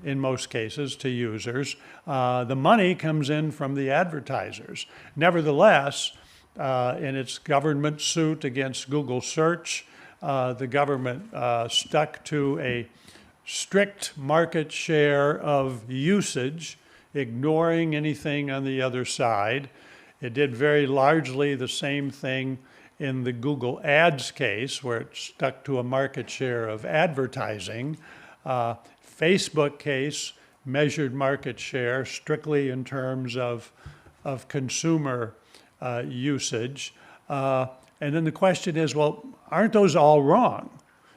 in most cases to users. The money comes in from the advertisers. Nevertheless, in its government suit against Google Search, the government stuck to a strict market share of usage, ignoring anything on the other side. It did very largely the same thing in the Google Ads case, where it stuck to a market share of advertising. Facebook case measured market share strictly in terms of consumer usage. And then the question is, well, aren't those all wrong?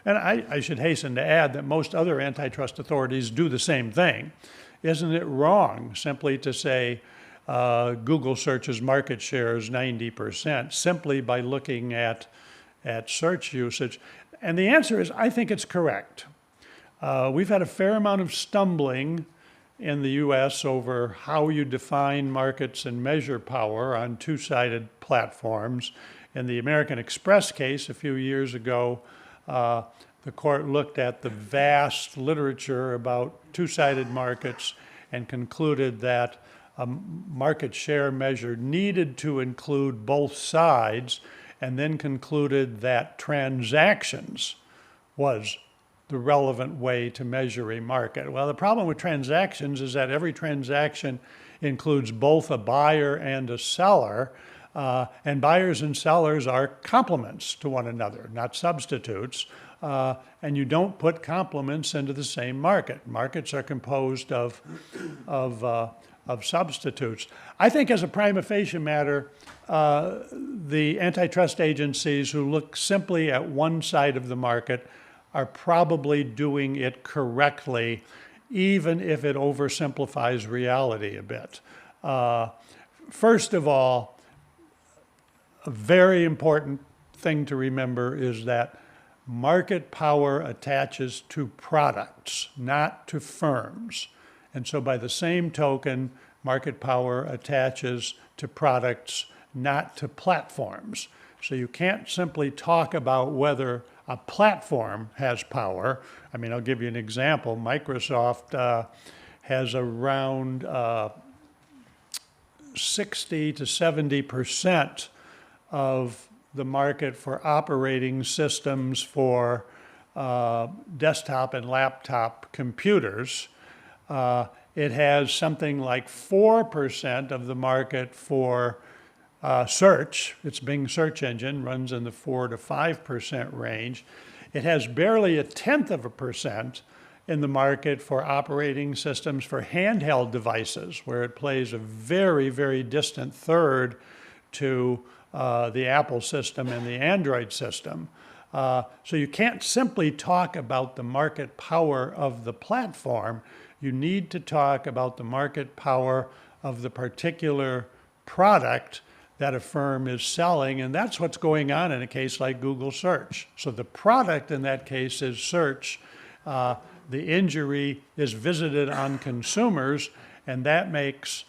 And I should hasten to add that most other antitrust authorities do the same thing. Isn't it wrong simply to say Google Search's market share is 90% simply by looking at search usage? And the answer is, I think it's correct. We've had a fair amount of stumbling in the US over how you define markets and measure power on two-sided platforms. In the American Express case a few years ago, the court looked at the vast literature about two-sided markets and concluded that a market share measure needed to include both sides, and then concluded that transactions was the relevant way to measure a market. Well, the problem with transactions is that every transaction includes both a buyer and a seller, and buyers and sellers are complements to one another, not substitutes. And you don't put complements into the same market. Markets are composed of substitutes. I think as a prima facie matter, the antitrust agencies who look simply at one side of the market are probably doing it correctly, even if it oversimplifies reality a bit. First of all, a very important thing to remember is that market power attaches to products, not to firms. And so by the same token, market power attaches to products, not to platforms. So you can't simply talk about whether a platform has power. I mean, I'll give you an example. Microsoft has around 60 to 70% of the market for operating systems for desktop and laptop computers. It has something like 4% of the market for search. Its Bing search engine runs in the 4 to 5% range. It has barely 0.1% in the market for operating systems for handheld devices, where it plays a very, very distant third to the Apple system and the Android system. So you can't simply talk about the market power of the platform. You need to talk about the market power of the particular product that a firm is selling, and that's what's going on in a case like Google search. So the product in that case is search. The injury is visited on consumers, and that makes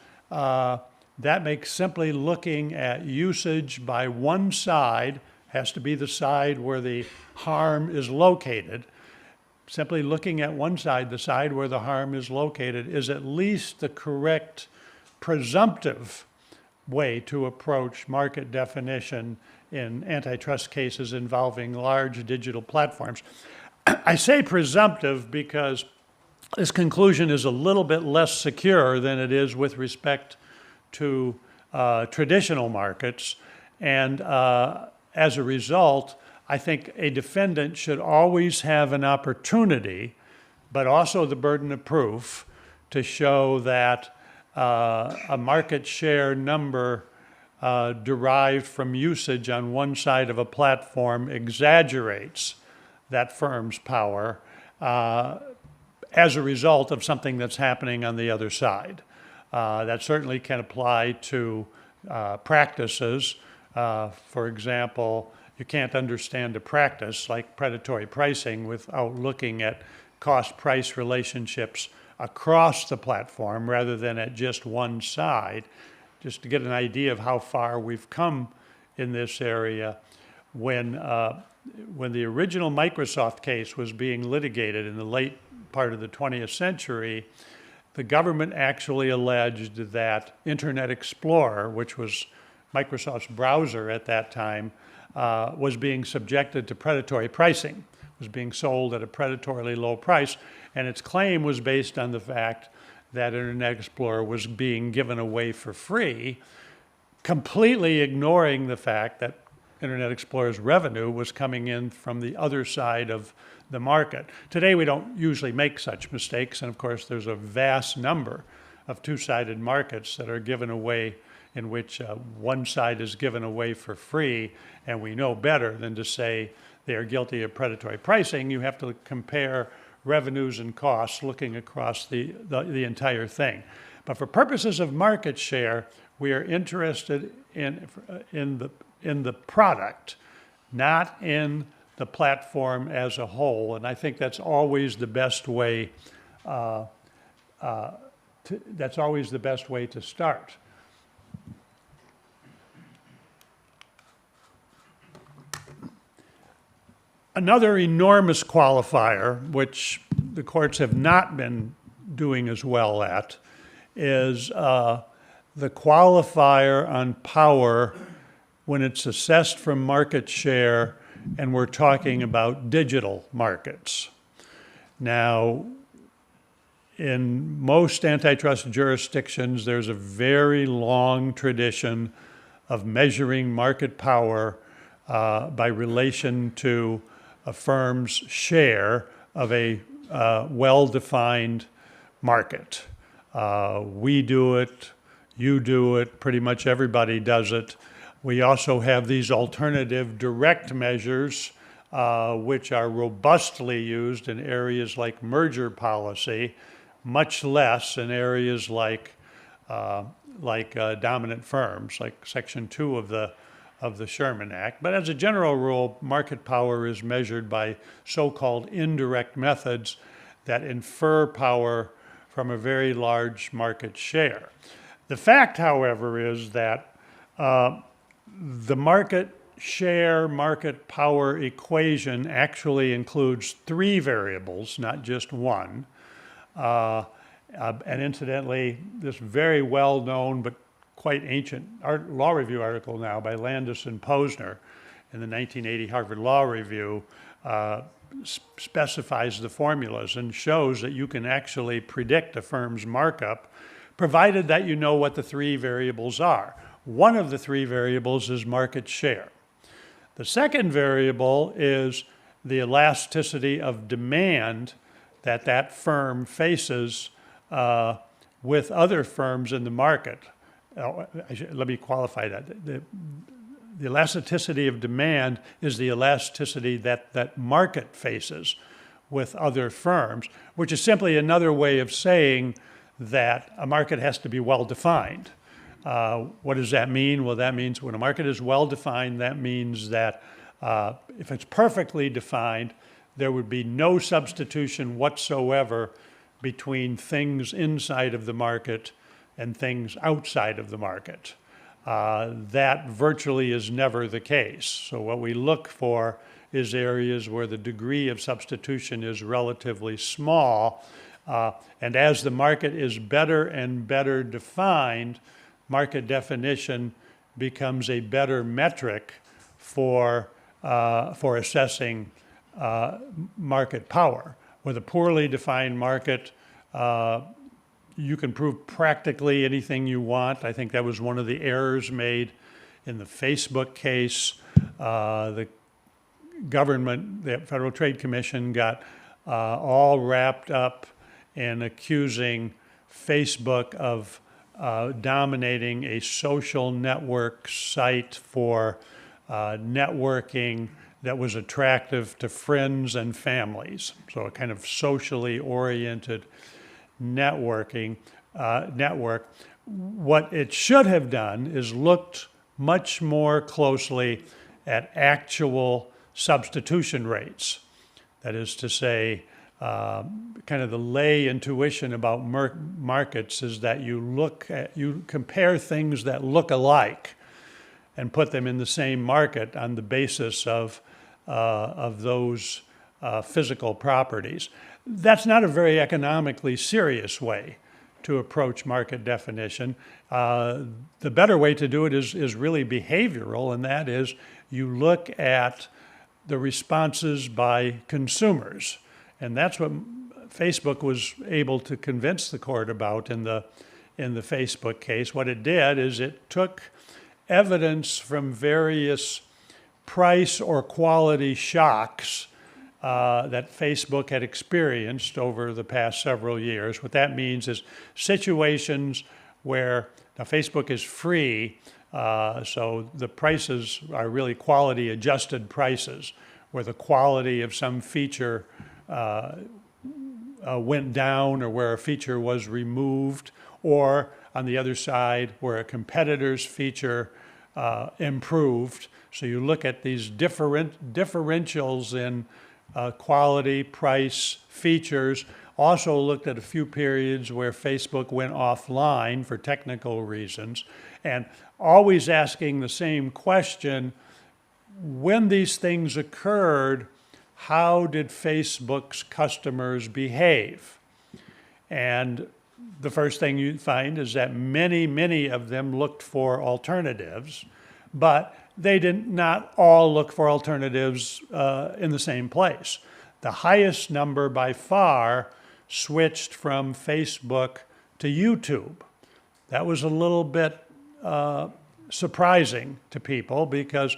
simply looking at usage by one side, has to be the side where the harm is located. Simply looking at one side, the side where the harm is located, is at least the correct presumptive way to approach market definition in antitrust cases involving large digital platforms. I say presumptive because this conclusion is a little bit less secure than it is with respect to traditional markets. And as a result, I think a defendant should always have an opportunity, but also the burden of proof, to show that a market share number derived from usage on one side of a platform exaggerates that firm's power as a result of something that's happening on the other side. That certainly can apply to practices. For example, you can't understand a practice like predatory pricing without looking at cost-price relationships across the platform rather than at just one side, just to get an idea of how far we've come in this area. When the original Microsoft case was being litigated in the late part of the 20th century, the government actually alleged that Internet Explorer, which was Microsoft's browser at that time, was being subjected to predatory pricing, was being sold at a predatorily low price, and its claim was based on the fact that Internet Explorer was being given away for free, completely ignoring the fact that Internet Explorer's revenue was coming in from the other side of the market. Today, we don't usually make such mistakes, and of course, there's a vast number of two-sided markets that are given away, in which one side is given away for free, and we know better than to say they are guilty of predatory pricing. You have to compare revenues and costs looking across the entire thing. But for purposes of market share, we are interested in the product, not in the platform as a whole, and I think that's always the best way. That's always the best way to start. Another enormous qualifier, which the courts have not been doing as well at, is the qualifier on power when it's assessed from market share and we're talking about digital markets. Now, in most antitrust jurisdictions, there's a very long tradition of measuring market power by relation to a firm's share of a well-defined market. We do it, you do it, pretty much everybody does it. We also have these alternative direct measures, which are robustly used in areas like merger policy, much less in areas like dominant firms, like Section 2 of the Sherman Act. But as a general rule, market power is measured by so-called indirect methods that infer power from a very large market share. The fact, however, is that the market share, market power equation actually includes three variables, not just one. And incidentally, this very well-known but quite ancient law review article now by Landis and Posner in the 1980 Harvard Law Review specifies the formulas and shows that you can actually predict a firm's markup, provided that you know what the three variables are. One of the three variables is market share. The second variable is the elasticity of demand that that firm faces with other firms in the market. Let me qualify that. The elasticity of demand is the elasticity that market faces with other firms, which is simply another way of saying that a market has to be well defined. What does that mean? Well, that means when a market is well defined, that means that if it's perfectly defined, there would be no substitution whatsoever between things inside of the market and things outside of the market. That virtually is never the case. So what we look for is areas where the degree of substitution is relatively small. And as the market is better and better defined, market definition becomes a better metric for assessing market power. With a poorly defined market, you can prove practically anything you want. I think that was one of the errors made in the Facebook case. The government, the Federal Trade Commission, got all wrapped up in accusing Facebook of dominating a social network site for networking that was attractive to friends and families. So a kind of socially oriented network. What it should have done is looked much more closely at actual substitution rates. That is to say, kind of the lay intuition about markets is that you compare things that look alike and put them in the same market on the basis of those physical properties. That's not a very economically serious way to approach market definition. The better way to do it is really behavioral, and that is you look at the responses by consumers. And that's what Facebook was able to convince the court about in the Facebook case. What it did is it took evidence from various price or quality shocks that Facebook had experienced over the past several years. What that means is situations where, now Facebook is free, so the prices are really quality adjusted prices, where the quality of some feature went down or where a feature was removed, or on the other side where a competitor's feature improved. So you look at these differentials in quality, price, features. Also looked at a few periods where Facebook went offline for technical reasons, and always asking the same question: when these things occurred, how did Facebook's customers behave? And the first thing you find is that many of them looked for alternatives, but they did not all look for alternatives in the same place. The highest number by far switched from Facebook to YouTube. That was a little bit surprising to people, because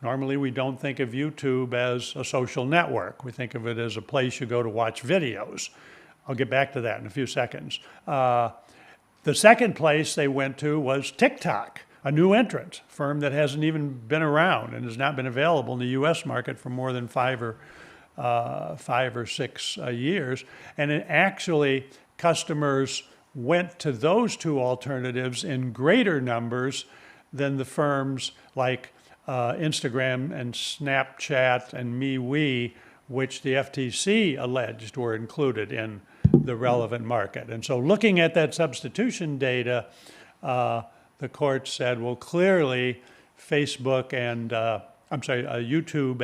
normally we don't think of YouTube as a social network. We think of it as a place you go to watch videos. I'll get back to that in a few seconds. The second place they went to was TikTok, a new entrant, firm that hasn't even been around and has not been available in the US market for more than 5 or 6 years. And actually, customers went to those two alternatives in greater numbers than the firms like Instagram and Snapchat and MeWe, which the FTC alleged were included in the relevant market. And so looking at that substitution data, the court said, well, clearly Facebook and, YouTube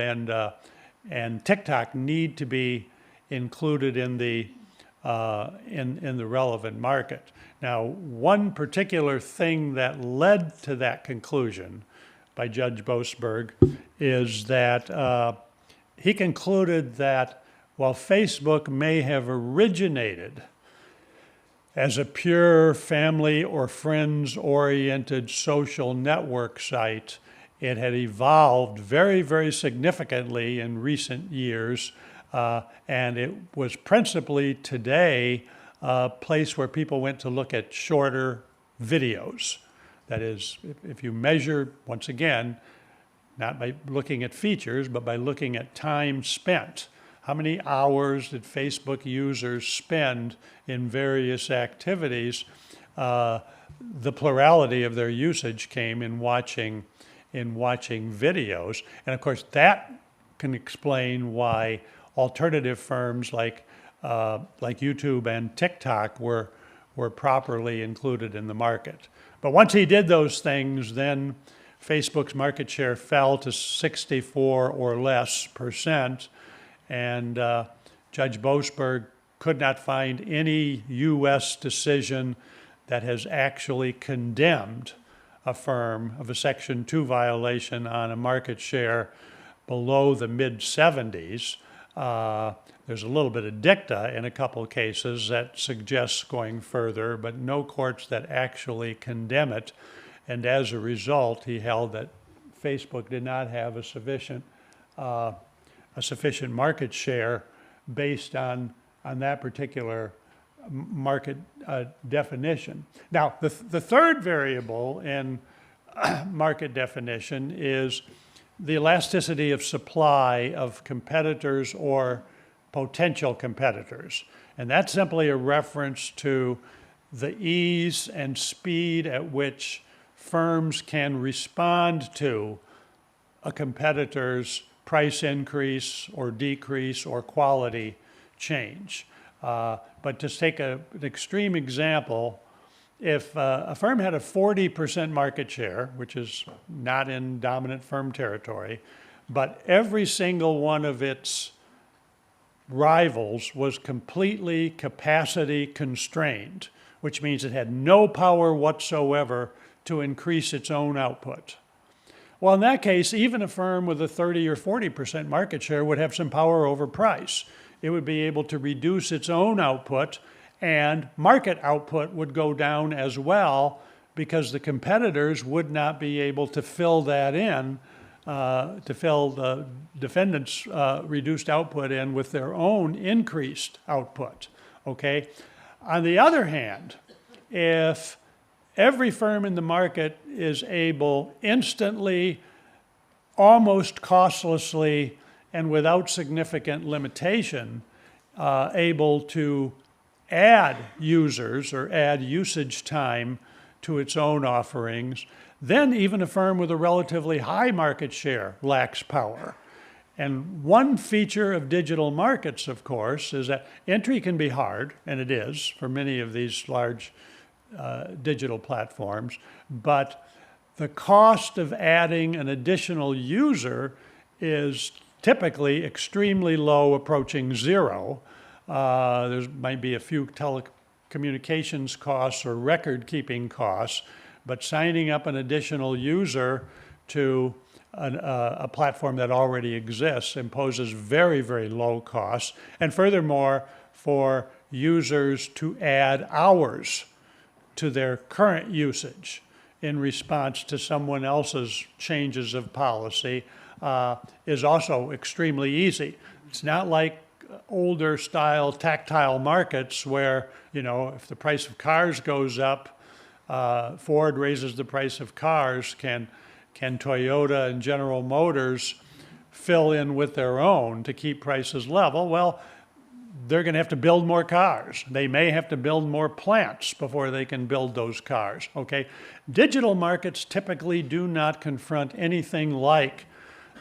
and TikTok need to be included in the relevant market. Now, one particular thing that led to that conclusion by Judge Boasberg is that he concluded that while Facebook may have originated as a pure family or friends-oriented social network site, it had evolved very, very significantly in recent years, and it was principally today a place where people went to look at shorter videos. That is, if you measure, once again, not by looking at features, but by looking at time spent. How many hours did Facebook users spend in various activities? The plurality of their usage came in watching videos. And of course, that can explain why alternative firms like YouTube and TikTok were properly included in the market. But once he did those things, then Facebook's market share fell to 64 or less %, and Judge Boasberg could not find any U.S. decision that has actually condemned a firm of a Section 2 violation on a market share below the mid-70s. There's a little bit of dicta in a couple of cases that suggests going further, but no courts that actually condemn it. And as a result, he held that Facebook did not have a sufficient market share based on that particular market definition. Now, the third variable in market definition is the elasticity of supply of competitors or potential competitors. And that's simply a reference to the ease and speed at which firms can respond to a competitor's price increase or decrease or quality change. But to take an extreme example, if a firm had a 40% market share, which is not in dominant firm territory, but every single one of its rivals was completely capacity constrained, which means it had no power whatsoever to increase its own output. Well, in that case, even a firm with a 30 or 40% market share would have some power over price. It would be able to reduce its own output, and market output would go down as well because the competitors would not be able to fill that in, to fill the defendant's reduced output in with their own increased output, okay? On the other hand, if every firm in the market is able instantly, almost costlessly, and without significant limitation, able to add users or add usage time to its own offerings, then even a firm with a relatively high market share lacks power. And one feature of digital markets, of course, is that entry can be hard, and it is for many of these large digital platforms, but the cost of adding an additional user is typically extremely low, approaching zero. There might be a few telecommunications costs or record-keeping costs, but signing up an additional user to a platform that already exists imposes very, very low costs. And furthermore, for users to add hours to their current usage in response to someone else's changes of policy is also extremely easy. It's not like older style tactile markets where, you know, if the price of cars goes up, Ford raises the price of cars, can Toyota and General Motors fill in with their own to keep prices level? Well, they're going to have to build more cars. They may have to build more plants before they can build those cars, okay? Digital markets typically do not confront anything like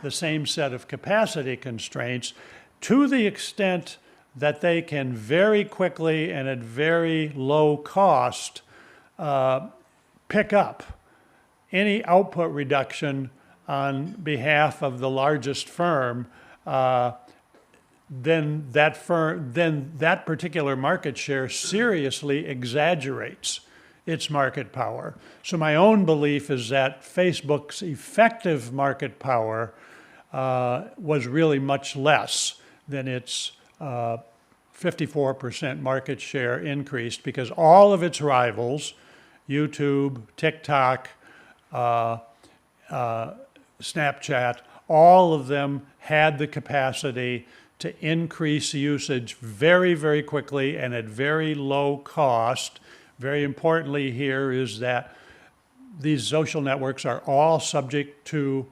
the same set of capacity constraints to the extent that they can very quickly and at very low cost pick up any output reduction on behalf of the largest firm, then that particular market share seriously exaggerates its market power. So my own belief is that Facebook's effective market power was really much less than its 54% market share increased, because all of its rivals, YouTube, TikTok, Snapchat, all of them had the capacity to increase usage very, very quickly and at very low cost. Very importantly here is that these social networks are all subject to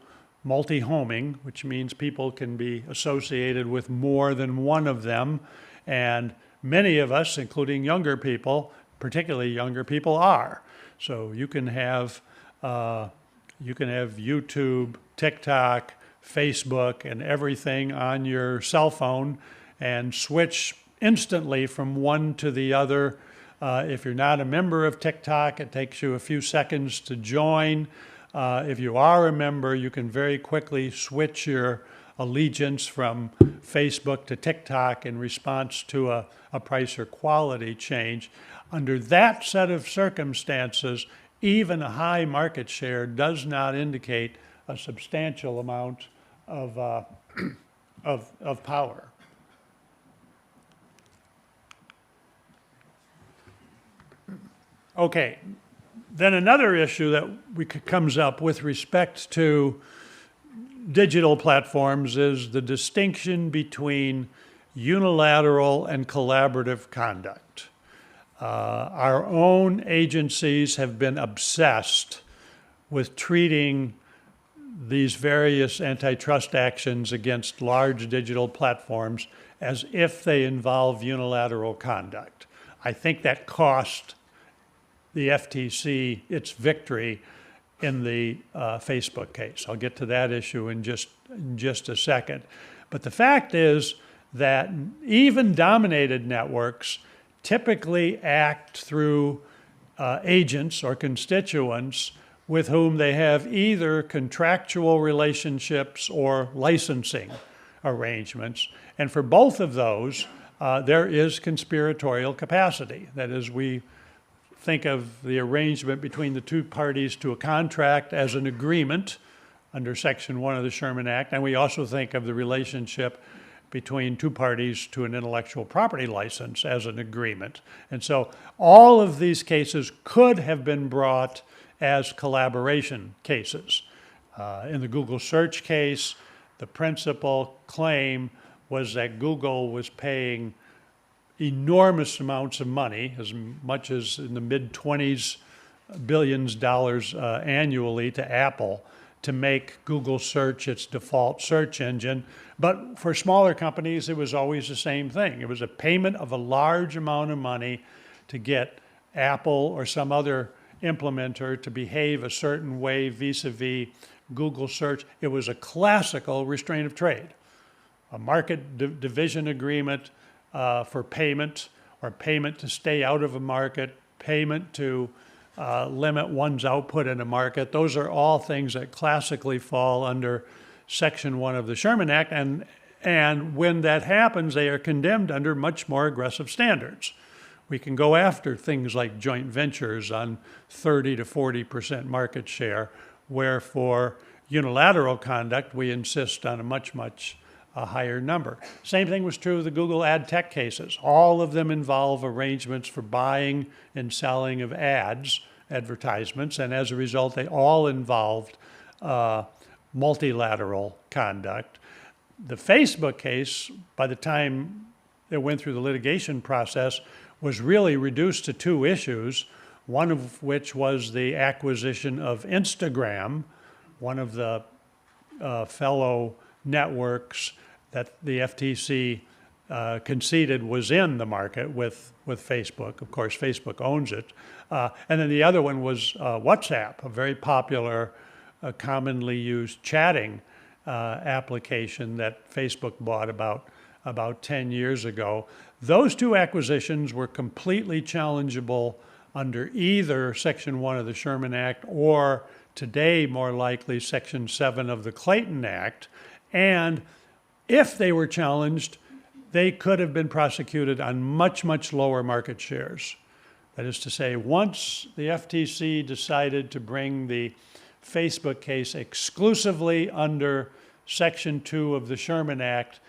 multi-homing, which means people can be associated with more than one of them. And many of us, including younger people, particularly younger people, are. So you can have YouTube, TikTok, Facebook, and everything on your cell phone and switch instantly from one to the other. If you're not a member of TikTok, it takes you a few seconds to join. If you are a member, you can very quickly switch your allegiance from Facebook to TikTok in response to a price or quality change. Under that set of circumstances, even a high market share does not indicate a substantial amount of power. Okay, then another issue that comes up with respect to digital platforms is the distinction between unilateral and collaborative conduct. Our own agencies have been obsessed with treating these various antitrust actions against large digital platforms as if they involve unilateral conduct. I think that cost the FTC its victory in the Facebook case. I'll get to that issue in just a second. But the fact is that even dominated networks typically act through agents or constituents with whom they have either contractual relationships or licensing arrangements. And for both of those, there is conspiratorial capacity. That is, we think of the arrangement between the two parties to a contract as an agreement under Section 1 of the Sherman Act, and we also think of the relationship between two parties to an intellectual property license as an agreement. And so all of these cases could have been brought as collaboration cases. In the Google search case, the principal claim was that Google was paying enormous amounts of money, as much as in the mid-20s billions dollars annually, to Apple to make Google search its default search engine. But for smaller companies, it was always the same thing. It was a payment of a large amount of money to get Apple or some other implementer to behave a certain way vis-a-vis Google search. It was a classical restraint of trade, a market division agreement for payment, or payment to stay out of a market, payment to limit one's output in a market. Those are all things that classically fall under Section 1 of the Sherman Act, and when that happens, they are condemned under much more aggressive standards. We can go after things like joint ventures on 30 to 40% market share, where for unilateral conduct, we insist on a much higher number. Same thing was true of the Google ad tech cases. All of them involve arrangements for buying and selling of advertisements, and as a result, they all involved multilateral conduct. The Facebook case, by the time it went through the litigation process, was really reduced to two issues, one of which was the acquisition of Instagram, one of the fellow networks that the FTC conceded was in the market with Facebook. Of course, Facebook owns it. And then the other one was WhatsApp, a very popular, commonly used chatting application that Facebook bought about 10 years ago. Those two acquisitions were completely challengeable under either Section 1 of the Sherman Act or today, more likely, Section 7 of the Clayton Act. And if they were challenged, they could have been prosecuted on much lower market shares. That is to say, once the FTC decided to bring the Facebook case exclusively under Section 2 of the Sherman Act,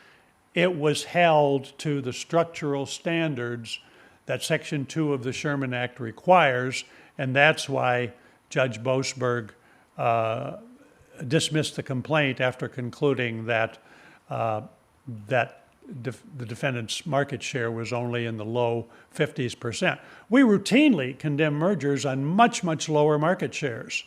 it was held to the structural standards that Section 2 of the Sherman Act requires, and that's why Judge Boasberg dismissed the complaint after concluding that the defendant's market share was only in the low 50%. We routinely condemn mergers on much, much lower market shares.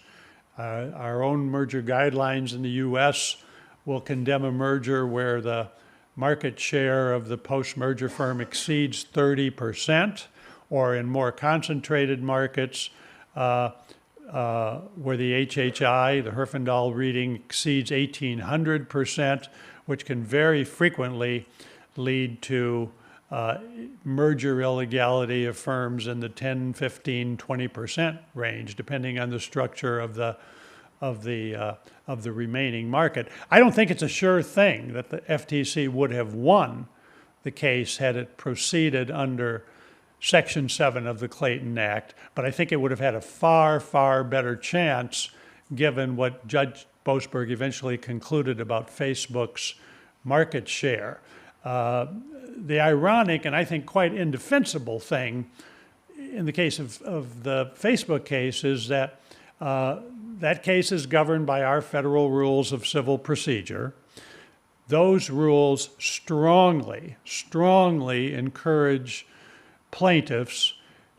Our own merger guidelines in the U.S. will condemn a merger where the market share of the post-merger firm exceeds 30%, or in more concentrated markets where the HHI, the Herfindahl reading, exceeds 1,800%, which can very frequently lead to merger illegality of firms in the 10, 15, 20% range, depending on the structure of the remaining market. I don't think it's a sure thing that the FTC would have won the case had it proceeded under Section 7 of the Clayton Act, but I think it would have had a far, far better chance given what Judge Boasberg eventually concluded about Facebook's market share. The ironic and I think quite indefensible thing in the case of the Facebook case is that that case is governed by our federal rules of civil procedure. Those rules strongly encourage plaintiffs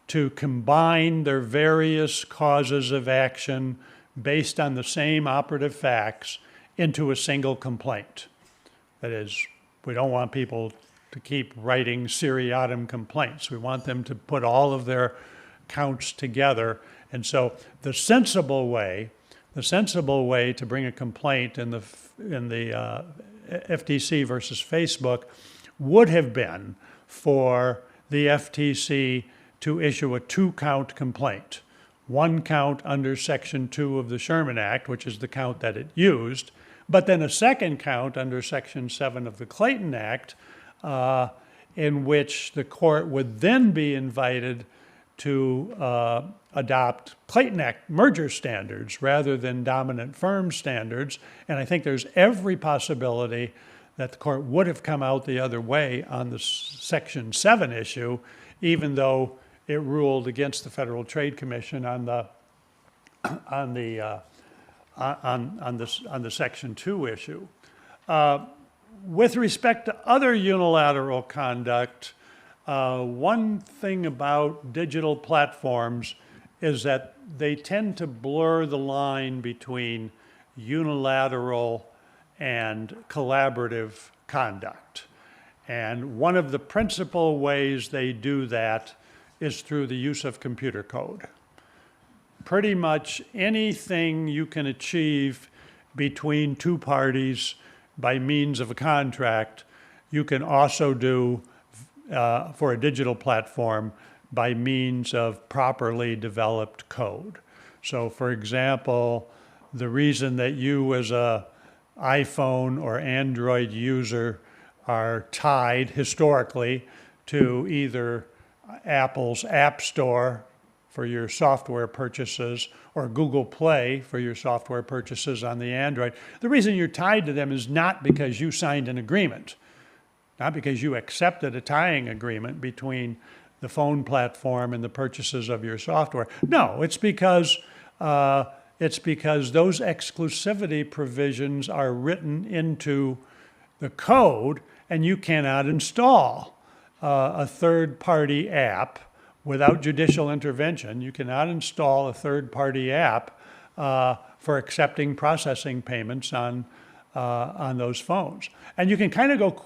to combine their various causes of action based on the same operative facts into a single complaint. That is, we don't want people to keep writing seriatim complaints. We want them to put all of their counts together. And so the sensible way to bring a complaint in the FTC versus Facebook would have been for the FTC to issue a 2-count complaint. 1 count under Section 2 of the Sherman Act, which is the count that it used, but then a 2nd count under Section 7 of the Clayton Act, in which the court would then be invited to adopt Clayton Act merger standards rather than dominant firm standards. And I think there's every possibility that the court would have come out the other way on the Section 7 issue, even though it ruled against the Federal Trade Commission on the Section 2 issue. With respect to other unilateral conduct, one thing about digital platforms is that they tend to blur the line between unilateral and collaborative conduct. And one of the principal ways they do that is through the use of computer code. Pretty much anything you can achieve between two parties by means of a contract, you can also do for a digital platform by means of properly developed code. So for example, the reason that you as a iPhone or Android user are tied historically to either Apple's App Store for your software purchases or Google Play for your software purchases on the Android. The reason you're tied to them is not because you signed an agreement, not because you accepted a tying agreement between the phone platform and the purchases of your software. No, it's because those exclusivity provisions are written into the code, and you cannot install a third-party app without judicial intervention. You cannot install a third-party app for accepting processing payments on those phones. And you can kind of go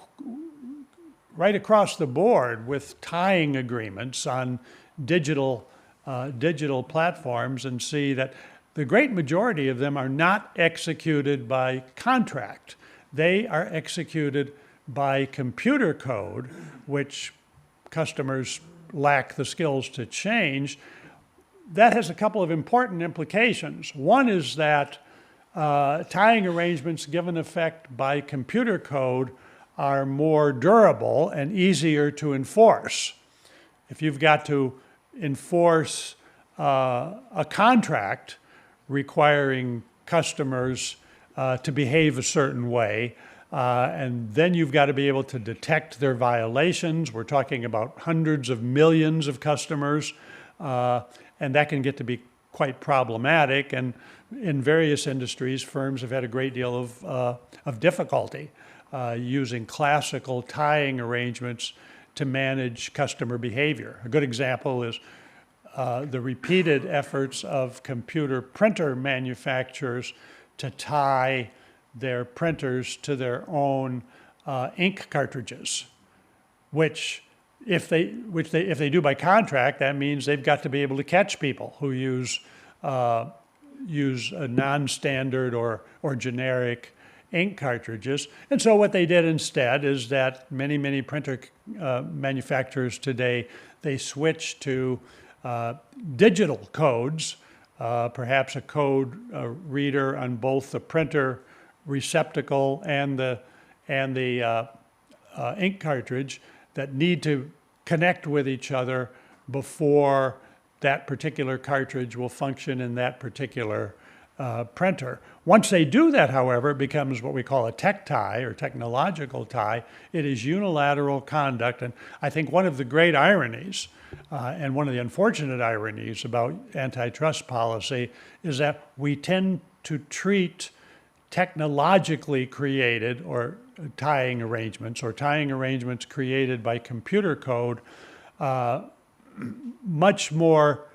right across the board with tying agreements on digital platforms and see that the great majority of them are not executed by contract. They are executed by computer code, which customers lack the skills to change. That has a couple of important implications. One is that tying arrangements given effect by computer code are more durable and easier to enforce. If you've got to enforce a contract requiring customers to behave a certain way. And then you've got to be able to detect their violations. We're talking about hundreds of millions of customers, and that can get to be quite problematic. And in various industries, firms have had a great deal of difficulty using classical tying arrangements to manage customer behavior. A good example is the repeated efforts of computer printer manufacturers to tie their printers to their own ink cartridges, which if they do by contract, that means they've got to be able to catch people who use a non-standard or generic ink cartridges. And so what they did instead is that many printer manufacturers today, they switched to digital codes, perhaps a code reader on both the printer receptacle and the ink cartridge that need to connect with each other before that particular cartridge will function in that particular printer. Once they do that, however, it becomes what we call a tech tie or technological tie. It is unilateral conduct, and I think one of the great ironies and one of the unfortunate ironies about antitrust policy is that we tend to treat technologically created or tying arrangements created by computer code much more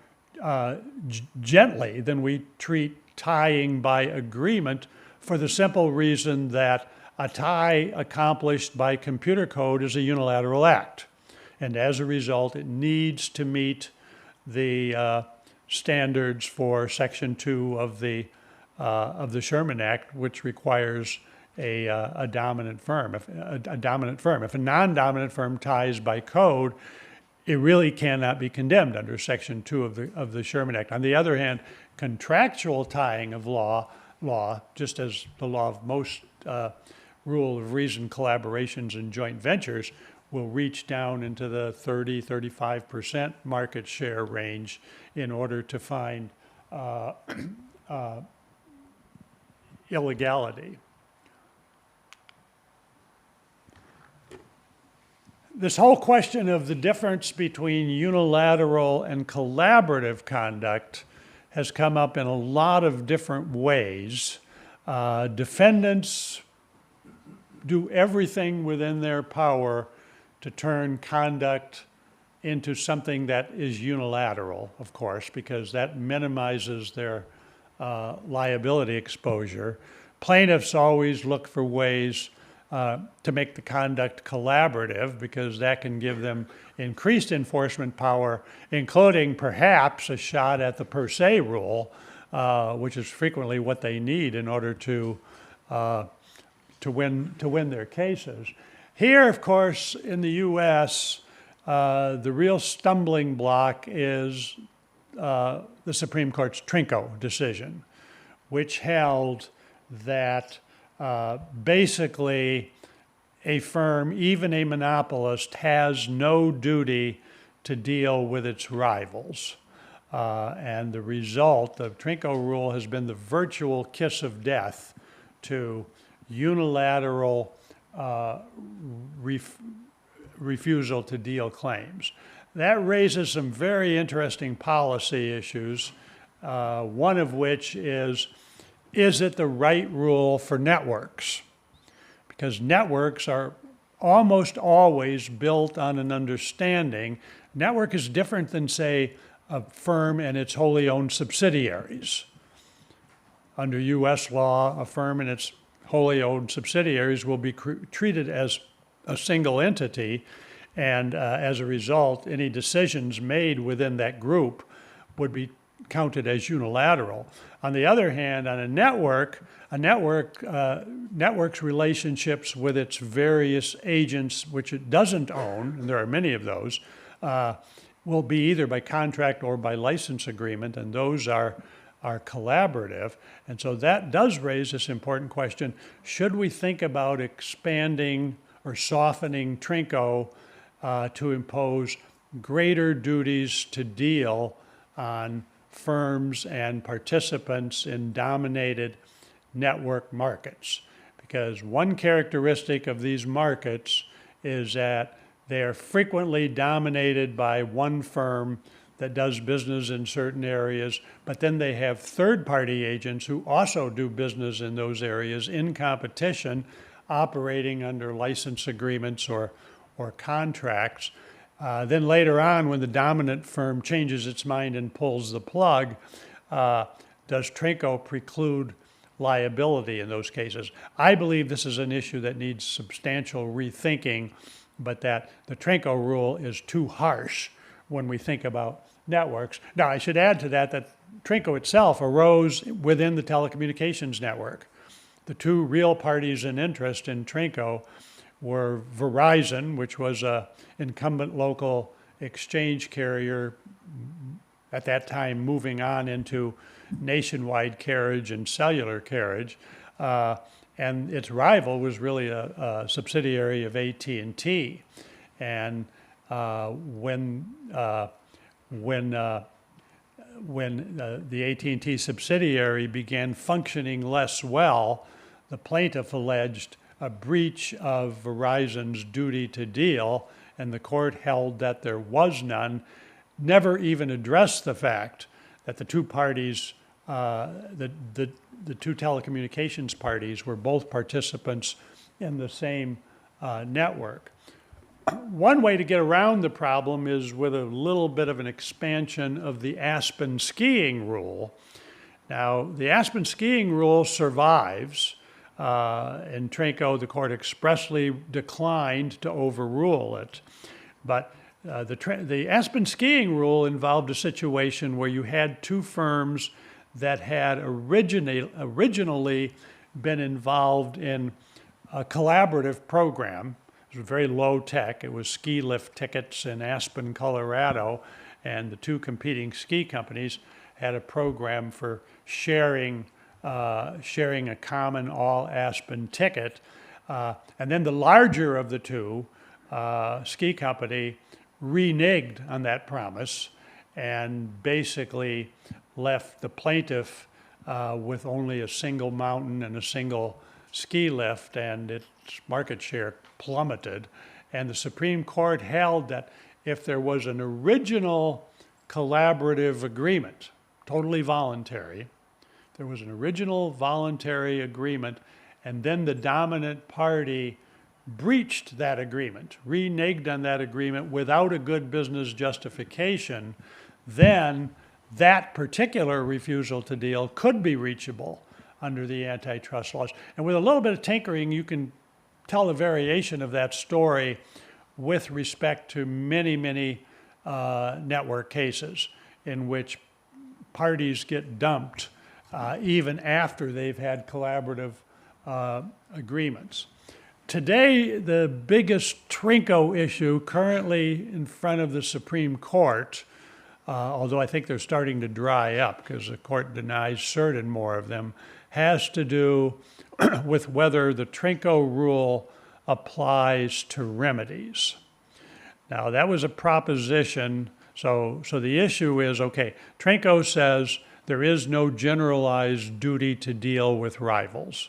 gently than we treat tying by agreement, for the simple reason that a tie accomplished by computer code is a unilateral act. And as a result, it needs to meet the standards for Section 2 of the Sherman Act, which requires a dominant firm. If a non-dominant firm ties by code, it really cannot be condemned under Section 2 of the Sherman Act. On the other hand, contractual tying of law, just as the law of most rule of reason collaborations and joint ventures, will reach down into the 30-35% market share range in order to find illegality. This whole question of the difference between unilateral and collaborative conduct has come up in a lot of different ways. Defendants do everything within their power to turn conduct into something that is unilateral, of course, because that minimizes their liability exposure. Plaintiffs always look for ways to make the conduct collaborative, because that can give them increased enforcement power, including perhaps a shot at the per se rule, which is frequently what they need in order to win their cases. Here, of course, in the U.S., the real stumbling block is the Supreme Court's Trinco decision, which held that basically a firm, even a monopolist, has no duty to deal with its rivals. And the result, the Trinco rule, has been the virtual kiss of death to unilateral refusal to deal claims. That raises some very interesting policy issues, one of which is it the right rule for networks? Because networks are almost always built on an understanding. Network is different than, say, a firm and its wholly owned subsidiaries. Under U.S. law, a firm and its wholly owned subsidiaries will be treated as a single entity, and as a result, any decisions made within that group would be counted as unilateral. On the other hand, on a network's relationships with its various agents, which it doesn't own, and there are many of those, will be either by contract or by license agreement, and those are collaborative. And so that does raise this important question: should we think about expanding or softening Trinco to impose greater duties to deal on firms and participants in dominated network markets. Because one characteristic of these markets is that they are frequently dominated by one firm that does business in certain areas, but then they have third-party agents who also do business in those areas in competition, operating under license agreements or contracts. Then later on, when the dominant firm changes its mind and pulls the plug, does Trinco preclude liability in those cases? I believe this is an issue that needs substantial rethinking, but that the Trinco rule is too harsh when we think about networks. Now, I should add to that Trinco itself arose within the telecommunications network. The two real parties in interest in Trinco were Verizon, which was an incumbent local exchange carrier at that time, moving on into nationwide carriage and cellular carriage. And its rival was really a subsidiary of AT&T. And when the AT&T subsidiary began functioning less well, the plaintiff alleged a breach of Verizon's duty to deal, and the court held that there was none, never even addressed the fact that the two parties, the two telecommunications parties, were both participants in the same network. One way to get around the problem is with a little bit of an expansion of the Aspen skiing rule. Now, the Aspen skiing rule survives. In Trinco, the court expressly declined to overrule it. But the Aspen skiing rule involved a situation where you had two firms that had originally been involved in a collaborative program. It was very low tech. It was ski lift tickets in Aspen, Colorado, and the two competing ski companies had a program for sharing a common all Aspen ticket. And then the larger of the two, ski company, reneged on that promise and basically left the plaintiff with only a single mountain and a single ski lift, and its market share plummeted. And the Supreme Court held that if there was an original collaborative agreement, totally voluntary, there was an original voluntary agreement, and then the dominant party breached that agreement, reneged on that agreement without a good business justification, then that particular refusal to deal could be reachable under the antitrust laws. And with a little bit of tinkering, you can tell a variation of that story with respect to many, many network cases in which parties get dumped even after they've had collaborative agreements. Today, the biggest Trinco issue currently in front of the Supreme Court, although I think they're starting to dry up because the court denies cert in more of them, has to do with whether the Trinco rule applies to remedies. Now, that was a proposition. So the issue is, okay, Trinco says there is no generalized duty to deal with rivals.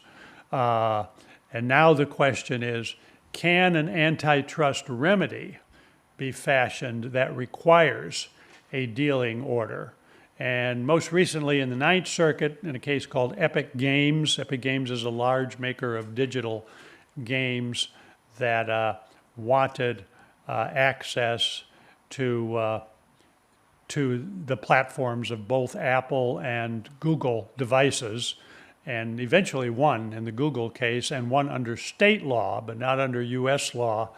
And now the question is, can an antitrust remedy be fashioned that requires a dealing order? And most recently in the Ninth Circuit, in a case called Epic Games. Epic Games is a large maker of digital games that wanted access to the platforms of both Apple and Google devices, and eventually won in the Google case and won under state law, but not under U.S. law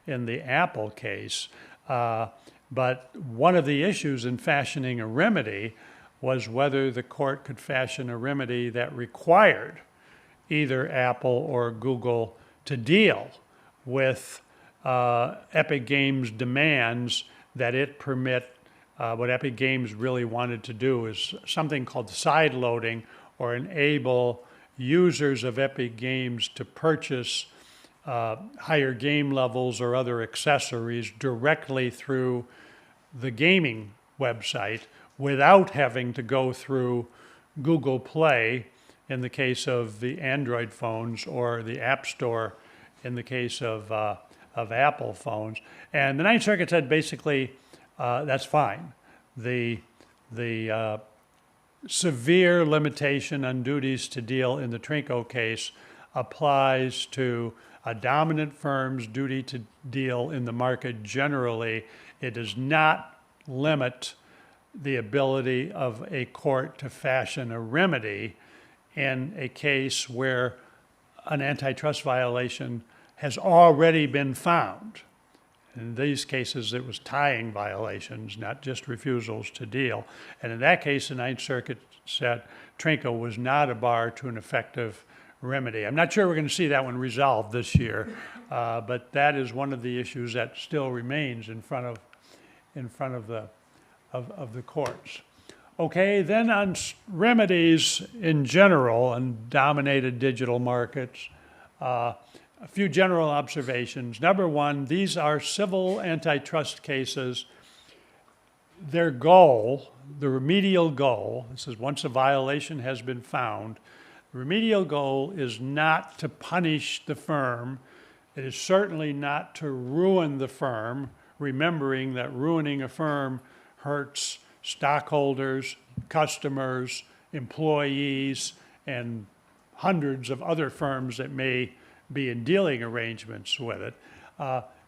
in the Apple case. But one of the issues in fashioning a remedy was whether the court could fashion a remedy that required either Apple or Google to deal with Epic Games' demands that it permit what Epic Games really wanted to do is something called side loading, or enable users of Epic Games to purchase higher game levels or other accessories directly through the gaming website without having to go through Google Play in the case of the Android phones or the App Store in the case of Apple phones. And the Ninth Circuit said basically that's fine. The severe limitation on duties to deal in the Trinco case applies to a dominant firm's duty to deal in the market generally. It does not limit the ability of a court to fashion a remedy in a case where an antitrust violation has already been found. In these cases, it was tying violations, not just refusals to deal. And in that case, the Ninth Circuit said Trinco was not a bar to an effective remedy. I'm not sure we're going to see that one resolved this year, but that is one of the issues that still remains in front of the courts. Okay, then on remedies in general and dominated digital markets, a few general observations. Number one, these are civil antitrust cases. Their goal, the remedial goal, this is once a violation has been found, the remedial goal is not to punish the firm. It is certainly not to ruin the firm, remembering that ruining a firm hurts stockholders, customers, employees, and hundreds of other firms that may be in dealing arrangements with it.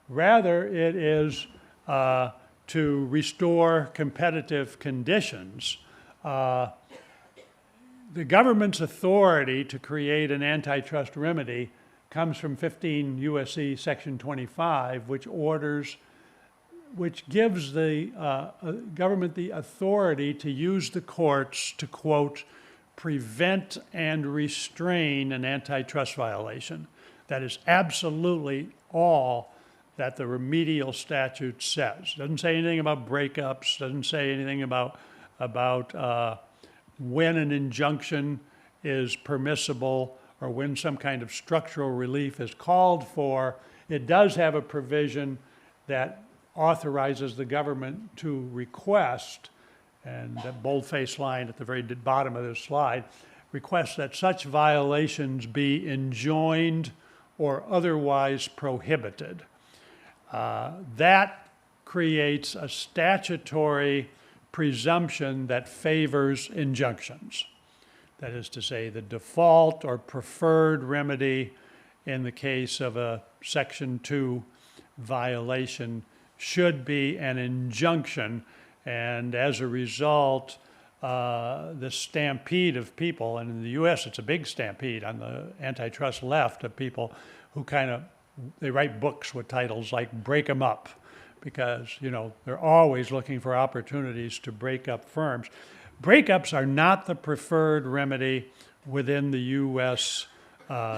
Rather, it is to restore competitive conditions. The government's authority to create an antitrust remedy comes from 15 U.S.C. Section 25, which gives the government the authority to use the courts to, quote, prevent and restrain an antitrust violation. That is absolutely all that the remedial statute says. Doesn't say anything about breakups, doesn't say anything about when an injunction is permissible or when some kind of structural relief is called for. It does have a provision that authorizes the government to request, and that bold-faced line at the very bottom of this slide, requests that such violations be enjoined or otherwise prohibited. That creates a statutory presumption that favors injunctions. That is to say, the default or preferred remedy in the case of a Section 2 violation should be an injunction, and as a result, the stampede of people, and in the U.S. it's a big stampede on the antitrust left of people who they write books with titles like "Break 'em Up," because, they're always looking for opportunities to break up firms. Breakups are not the preferred remedy within the U.S.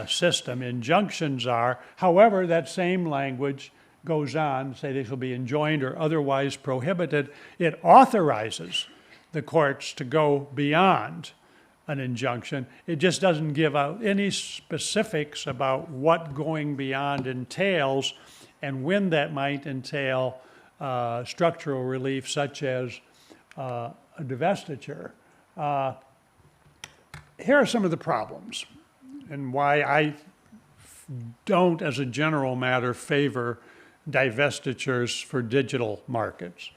System. Injunctions are. However, that same language goes on to say they shall be enjoined or otherwise prohibited. It authorizes the courts to go beyond an injunction. It just doesn't give out any specifics about what going beyond entails and when that might entail structural relief, such as a divestiture. Here are some of the problems and why I don't, as a general matter, favor divestitures for digital markets.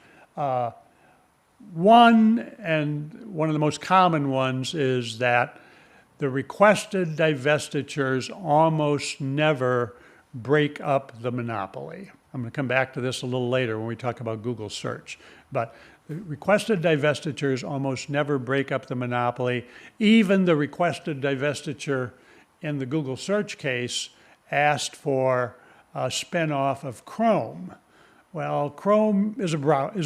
One of the most common ones is that the requested divestitures almost never break up the monopoly. I'm going to come back to this a little later when we talk about Google search. But the requested divestitures almost never break up the monopoly. Even the requested divestiture in the Google search case asked for a spin-off of Chrome. Well, Chrome is a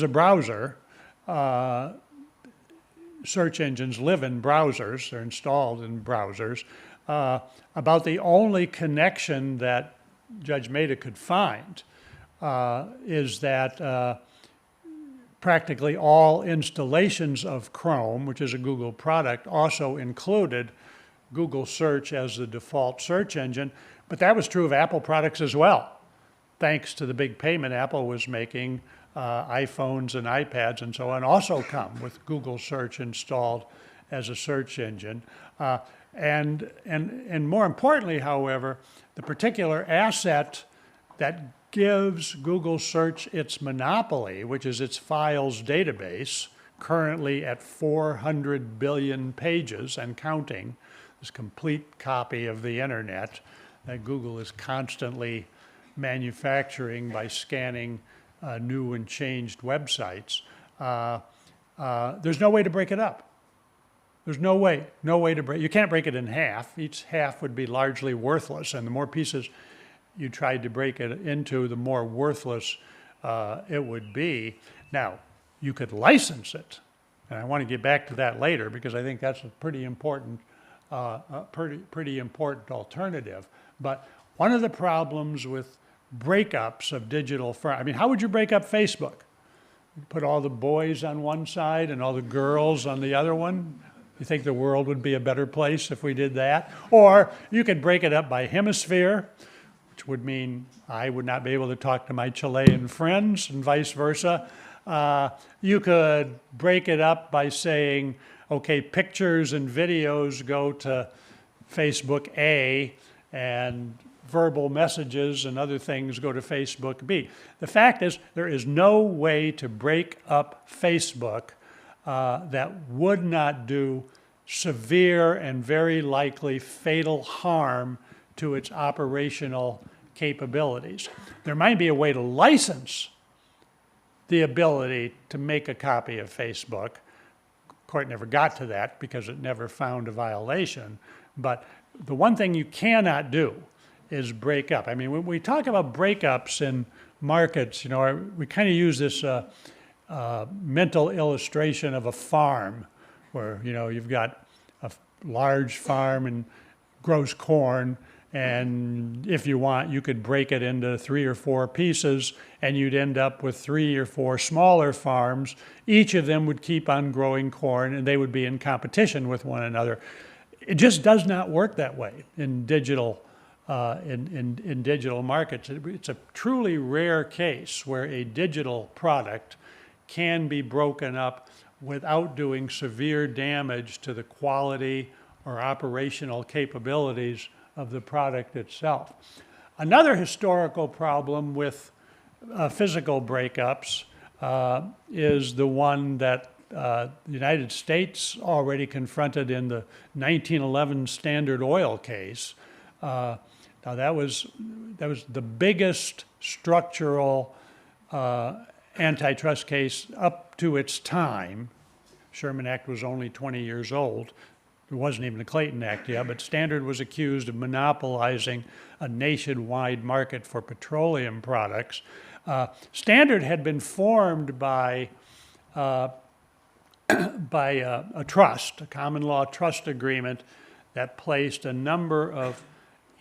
browser. Search engines live in browsers. They're installed in browsers. About the only connection that Judge Maida could find is that practically all installations of Chrome, which is a Google product, also included Google search as the default search engine. But that was true of Apple products as well. Thanks to the big payment Apple was making, iPhones and iPads and so on also come with Google search installed as a search engine. And more importantly, however, the particular asset that gives Google Search its monopoly, which is its files database, currently at 400 billion pages and counting, this complete copy of the internet that Google is constantly manufacturing by scanning new and changed websites. There's no way to break it up. There's no way to break. You can't break it in half. Each half would be largely worthless, and the more pieces you tried to break it into, the more worthless it would be. Now, you could license it, and I want to get back to that later because I think that's a pretty important alternative. But one of the problems with breakups of digital firms, I mean, how would you break up Facebook? You put all the boys on one side and all the girls on the other one? You think the world would be a better place if we did that? Or you could break it up by hemisphere, which would mean I would not be able to talk to my Chilean friends and vice versa. You could break it up by saying, okay, pictures and videos go to Facebook A, and verbal messages and other things go to Facebook B. The fact is, there is no way to break up Facebook that would not do severe and very likely fatal harm to its operational capabilities. There might be a way to license the ability to make a copy of Facebook. The court never got to that because it never found a violation. But the one thing you cannot do is break up. I mean, when we talk about breakups in markets, you know, we kind of use this mental illustration of a farm where, you know, you've got a large farm and grows corn, and if you want, you could break it into 3 or 4 pieces, and you'd end up with 3 or 4 smaller farms. Each of them would keep on growing corn, and they would be in competition with one another. It just does not work that way in digital in digital markets. It's a truly rare case where a digital product can be broken up without doing severe damage to the quality or operational capabilities of the product itself. Another historical problem with physical breakups is the one that the United States already confronted in the 1911 Standard Oil case. Now that was the biggest structural antitrust case up to its time. Sherman Act was only 20 years old. There wasn't even a Clayton Act yet, but Standard was accused of monopolizing a nationwide market for petroleum products. Standard had been formed by a trust, a common law trust agreement that placed a number of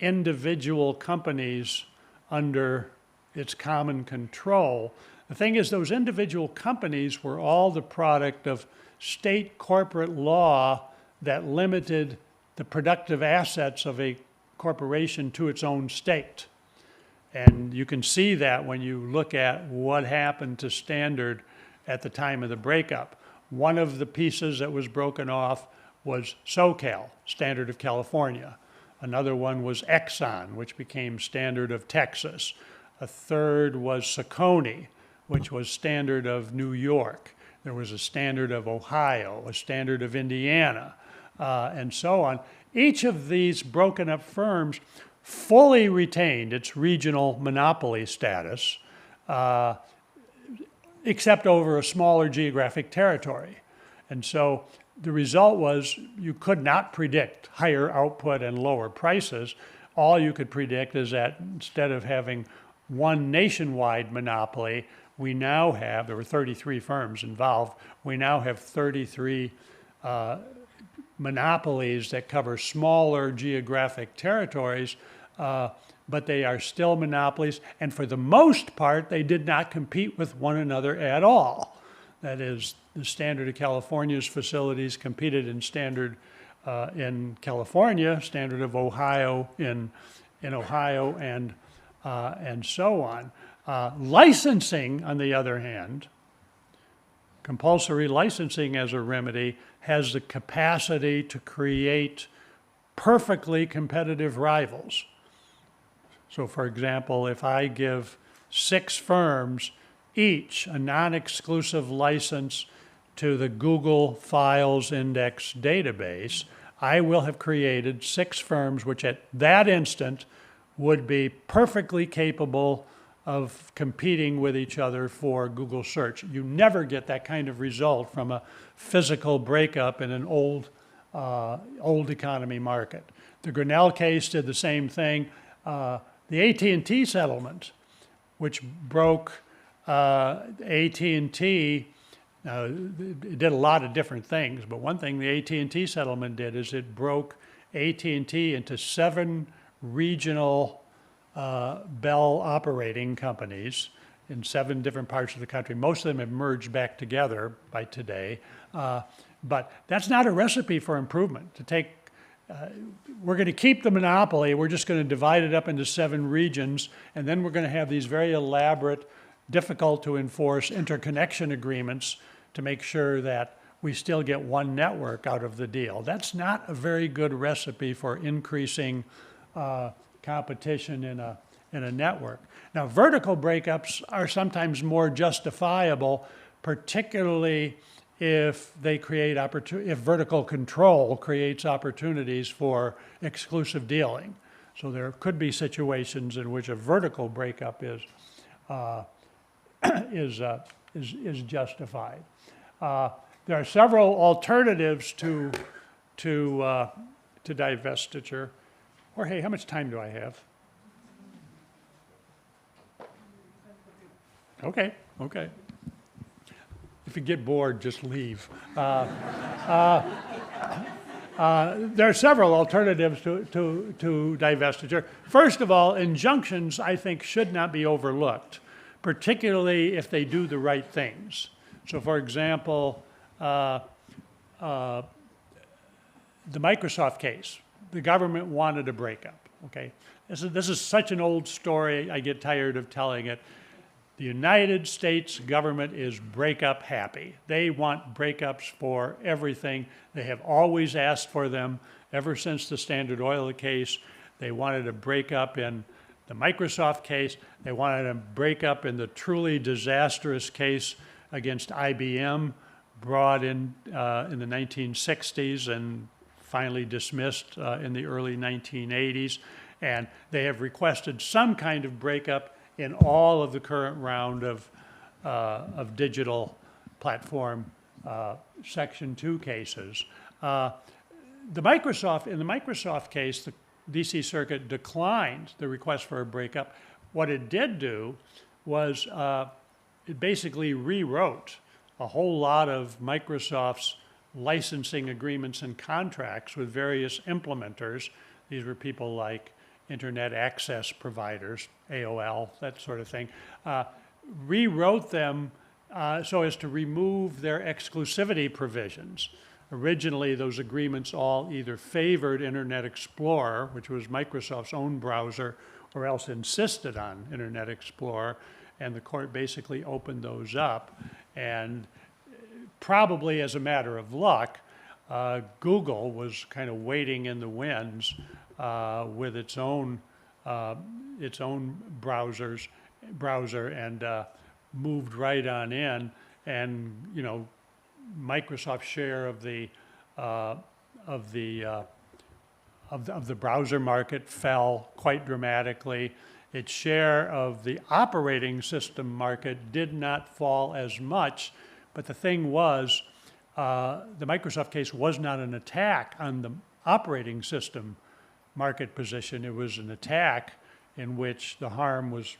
individual companies under its common control. The thing is, those individual companies were all the product of state corporate law that limited the productive assets of a corporation to its own state. And you can see that when you look at what happened to Standard at the time of the breakup. One of the pieces that was broken off was SoCal, Standard of California. Another one was Exxon, which became Standard of Texas. A third was Saucony, which was Standard of New York. There was a Standard of Ohio, a Standard of Indiana, and so on. Each of these broken up firms fully retained its regional monopoly status, except over a smaller geographic territory. And so the result was you could not predict higher output and lower prices. All you could predict is that instead of having one nationwide monopoly, we now have, there were 33 firms involved, we now have 33 monopolies that cover smaller geographic territories, but they are still monopolies, and for the most part, they did not compete with one another at all. That is, the Standard of California's facilities competed in Standard in California, Standard of Ohio in Ohio, and so on. Licensing, on the other hand, compulsory licensing as a remedy, has the capacity to create perfectly competitive rivals. So for example, if I give 6 firms each a non-exclusive license to the Google Files Index database, I will have created 6 firms which at that instant would be perfectly capable of competing with each other for Google search. You never get that kind of result from a physical breakup in an old economy market. The Grinnell case did the same thing. The AT&T settlement, which broke AT&T, it did a lot of different things, but one thing the AT&T settlement did is it broke AT&T into 7 regional Bell operating companies in 7 different parts of the country. Most of them have merged back together by today, but that's not a recipe for improvement. We're going to keep the monopoly, we're just going to divide it up into 7 regions, and then we're going to have these very elaborate, difficult to enforce interconnection agreements to make sure that we still get one network out of the deal. That's not a very good recipe for increasing competition in a network. Now, vertical breakups are sometimes more justifiable, particularly if they create if vertical control creates opportunities for exclusive dealing. So there could be situations in which a vertical breakup is justified. There are several alternatives to divestiture. Jorge, how much time do I have? Okay. If you get bored, just leave. There are several alternatives to divestiture. First of all, injunctions, I think, should not be overlooked, particularly if they do the right things. So, for example, the Microsoft case, the government wanted a breakup, okay? This is such an old story, I get tired of telling it. The United States government is breakup happy. They want breakups for everything. They have always asked for them ever since the Standard Oil case. They wanted a breakup in the Microsoft case. They wanted a breakup in the truly disastrous case against IBM, brought in the 1960s and finally dismissed in the early 1980s. And they have requested some kind of breakup in all of the current round of digital platform Section 2 cases. In the Microsoft case, the DC Circuit declined the request for a breakup. What it did do was it basically rewrote a whole lot of Microsoft's licensing agreements and contracts with various implementers. These were people like internet access providers, AOL, that sort of thing, rewrote them so as to remove their exclusivity provisions. Originally, those agreements all either favored Internet Explorer, which was Microsoft's own browser, or else insisted on Internet Explorer, and the court basically opened those up. And probably as a matter of luck, Google was kind of waiting in the wings with its own browser and moved right on in, and Microsoft's share of the browser market fell quite dramatically. Its share of the operating system market did not fall as much, but the thing was, the Microsoft case was not an attack on the operating system market position. It was an attack in which the harm was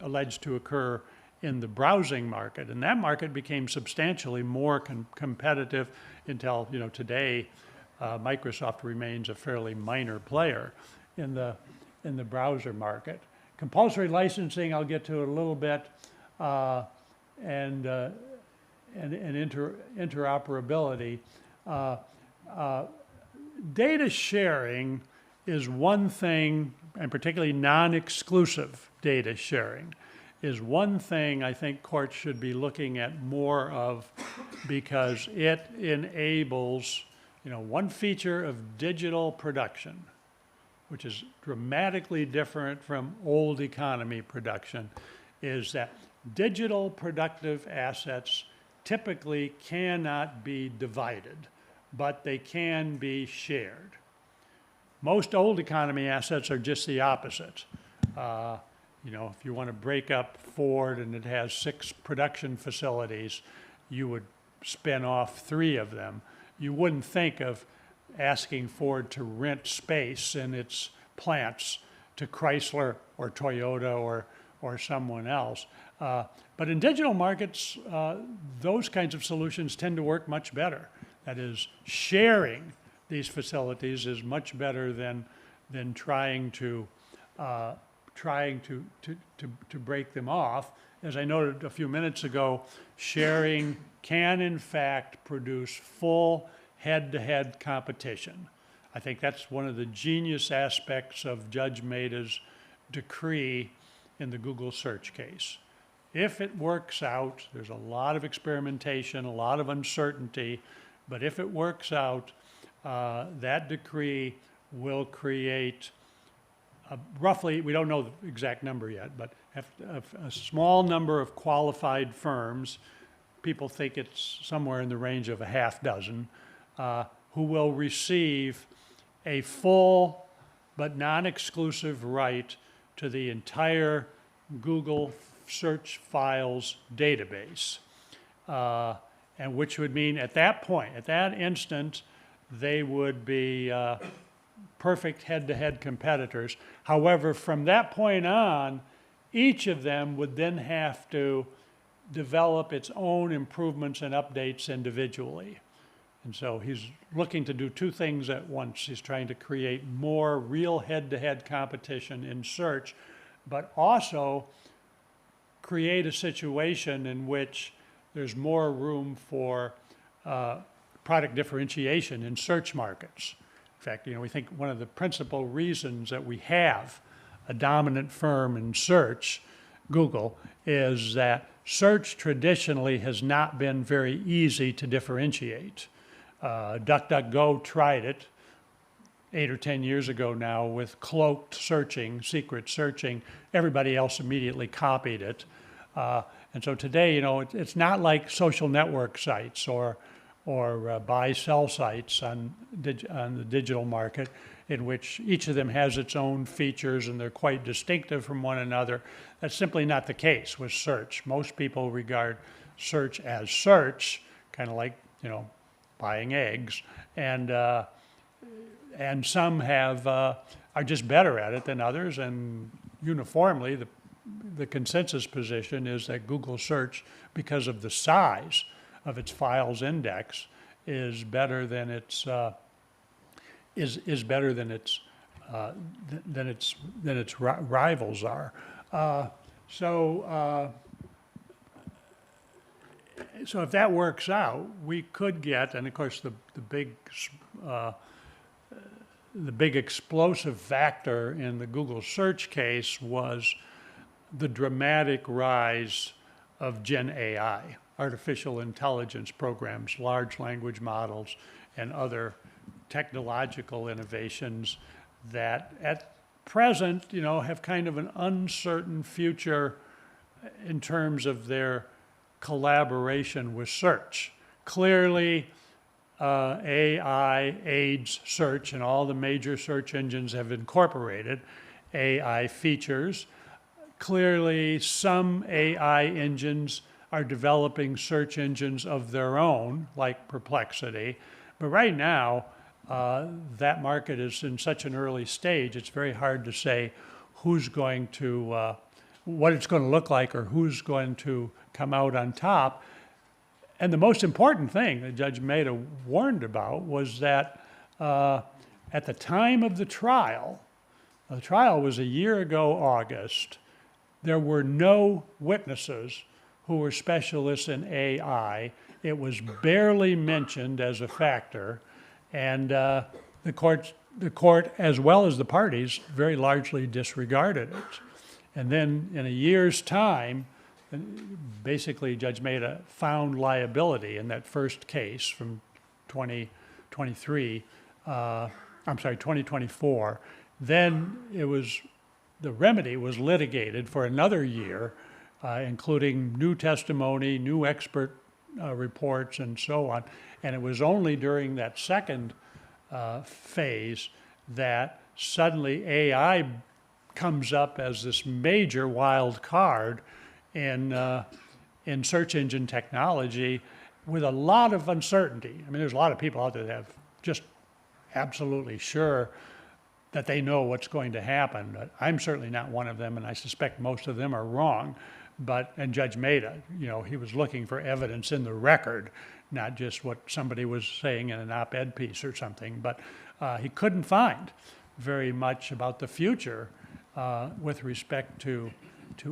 alleged to occur in the browsing market, and that market became substantially more competitive until today. Microsoft remains a fairly minor player in the browser market. Compulsory licensing, I'll get to a little bit, and interoperability. Data sharing is one thing, and particularly non-exclusive data sharing is one thing I think courts should be looking at more of, because it enables one feature of digital production, which is dramatically different from old economy production, is that digital productive assets typically cannot be divided, but they can be shared. Most old economy assets are just the opposite. If you want to break up Ford and it has 6 production facilities, you would spin off 3 of them. You wouldn't think of asking Ford to rent space in its plants to Chrysler or Toyota or someone else. But in digital markets, those kinds of solutions tend to work much better. That is, sharing these facilities is much better than trying to break them off. As I noted a few minutes ago, sharing can in fact produce full head-to-head competition. I think that's one of the genius aspects of Judge Mehta's decree in the Google search case. If it works out, there's a lot of experimentation, a lot of uncertainty, but if it works out, that decree will create roughly, we don't know the exact number yet, but a small number of qualified firms, people think it's somewhere in the range of a half dozen, who will receive a full but non-exclusive right to the entire Google search files database. And which would mean at that point, at that instant, they would be perfect head-to-head competitors. However, from that point on, each of them would then have to develop its own improvements and updates individually. And so he's looking to do 2 things at once. He's trying to create more real head-to-head competition in search, but also create a situation in which there's more room for product differentiation in search markets. In fact, we think one of the principal reasons that we have a dominant firm in search, Google, is that search traditionally has not been very easy to differentiate. DuckDuckGo tried it 8 or 10 years ago now with cloaked searching, secret searching. Everybody else immediately copied it. And so today, it's not like social network sites or buy-sell sites on the digital market, in which each of them has its own features and they're quite distinctive from one another. That's simply not the case with search. Most people regard search as search, kind of like, buying eggs, and some are just better at it than others, and uniformly the consensus position is that Google search, because of the size of its files index, is better than its rivals are. So if that works out, we could get, and of course the big explosive factor in the Google search case was the dramatic rise of Gen AI, artificial intelligence programs, large language models, and other technological innovations that at present, have kind of an uncertain future in terms of their collaboration with search. Clearly, AI aids search, and all the major search engines have incorporated AI features. Clearly, some AI engines are developing search engines of their own, like Perplexity. But right now, that market is in such an early stage, it's very hard to say who's going to, what it's going to look like or who's going to come out on top. And the most important thing that Judge Mehta warned about was that at the time of the trial was a year ago, August, there were no witnesses who were specialists in AI. It was barely mentioned as a factor, and the court, as well as the parties, very largely disregarded it. And then in a year's time, basically Judge Mehta found liability in that first case from 2024. Then the remedy was litigated for another year, including new testimony, new expert reports, and so on. And it was only during that second phase that suddenly AI comes up as this major wild card in search engine technology with a lot of uncertainty. I mean, there's a lot of people out there that have just absolutely sure that they know what's going to happen. But I'm certainly not one of them, and I suspect most of them are wrong. And Judge Maida, he was looking for evidence in the record, not just what somebody was saying in an op-ed piece or something. But he couldn't find very much about the future with respect to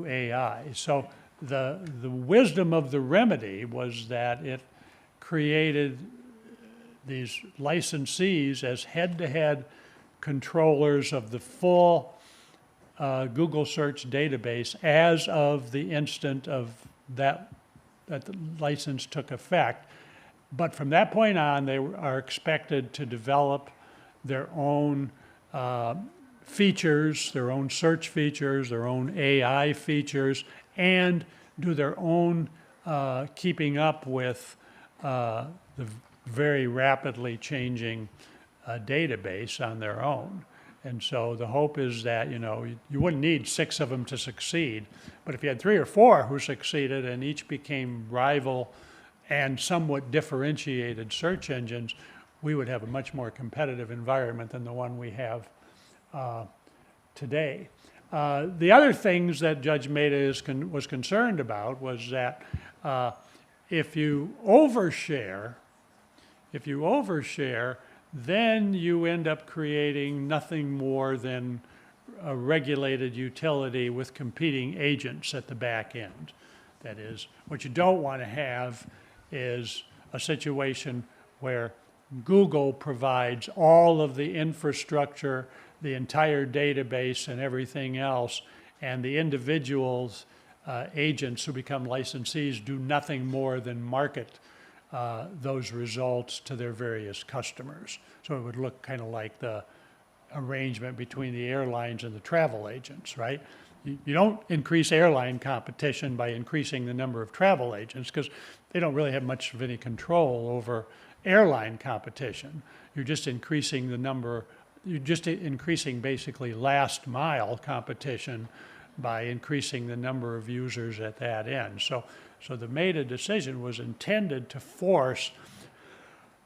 AI. So the wisdom of the remedy was that it created these licensees as head-to-head controllers of the full Google search database as of the instant of that the license took effect. But from that point on, they are expected to develop their own features, their own search features, their own AI features, and do their own keeping up with the very rapidly changing database on their own. And so the hope is that, you wouldn't need 6 of them to succeed, but if you had 3 or 4 who succeeded and each became rival and somewhat differentiated search engines, we would have a much more competitive environment than the one we have today. The other things that Judge Maida was concerned about was that if you overshare, then you end up creating nothing more than a regulated utility with competing agents at the back end. That is, what you don't want to have is a situation where Google provides all of the infrastructure, the entire database and everything else, and the individuals, agents who become licensees do nothing more than market those results to their various customers. So it would look kind of like the arrangement between the airlines and the travel agents, right? You don't increase airline competition by increasing the number of travel agents because they don't really have much of any control over airline competition. You're just increasing basically last mile competition by increasing the number of users at that end. So the Maida decision was intended to force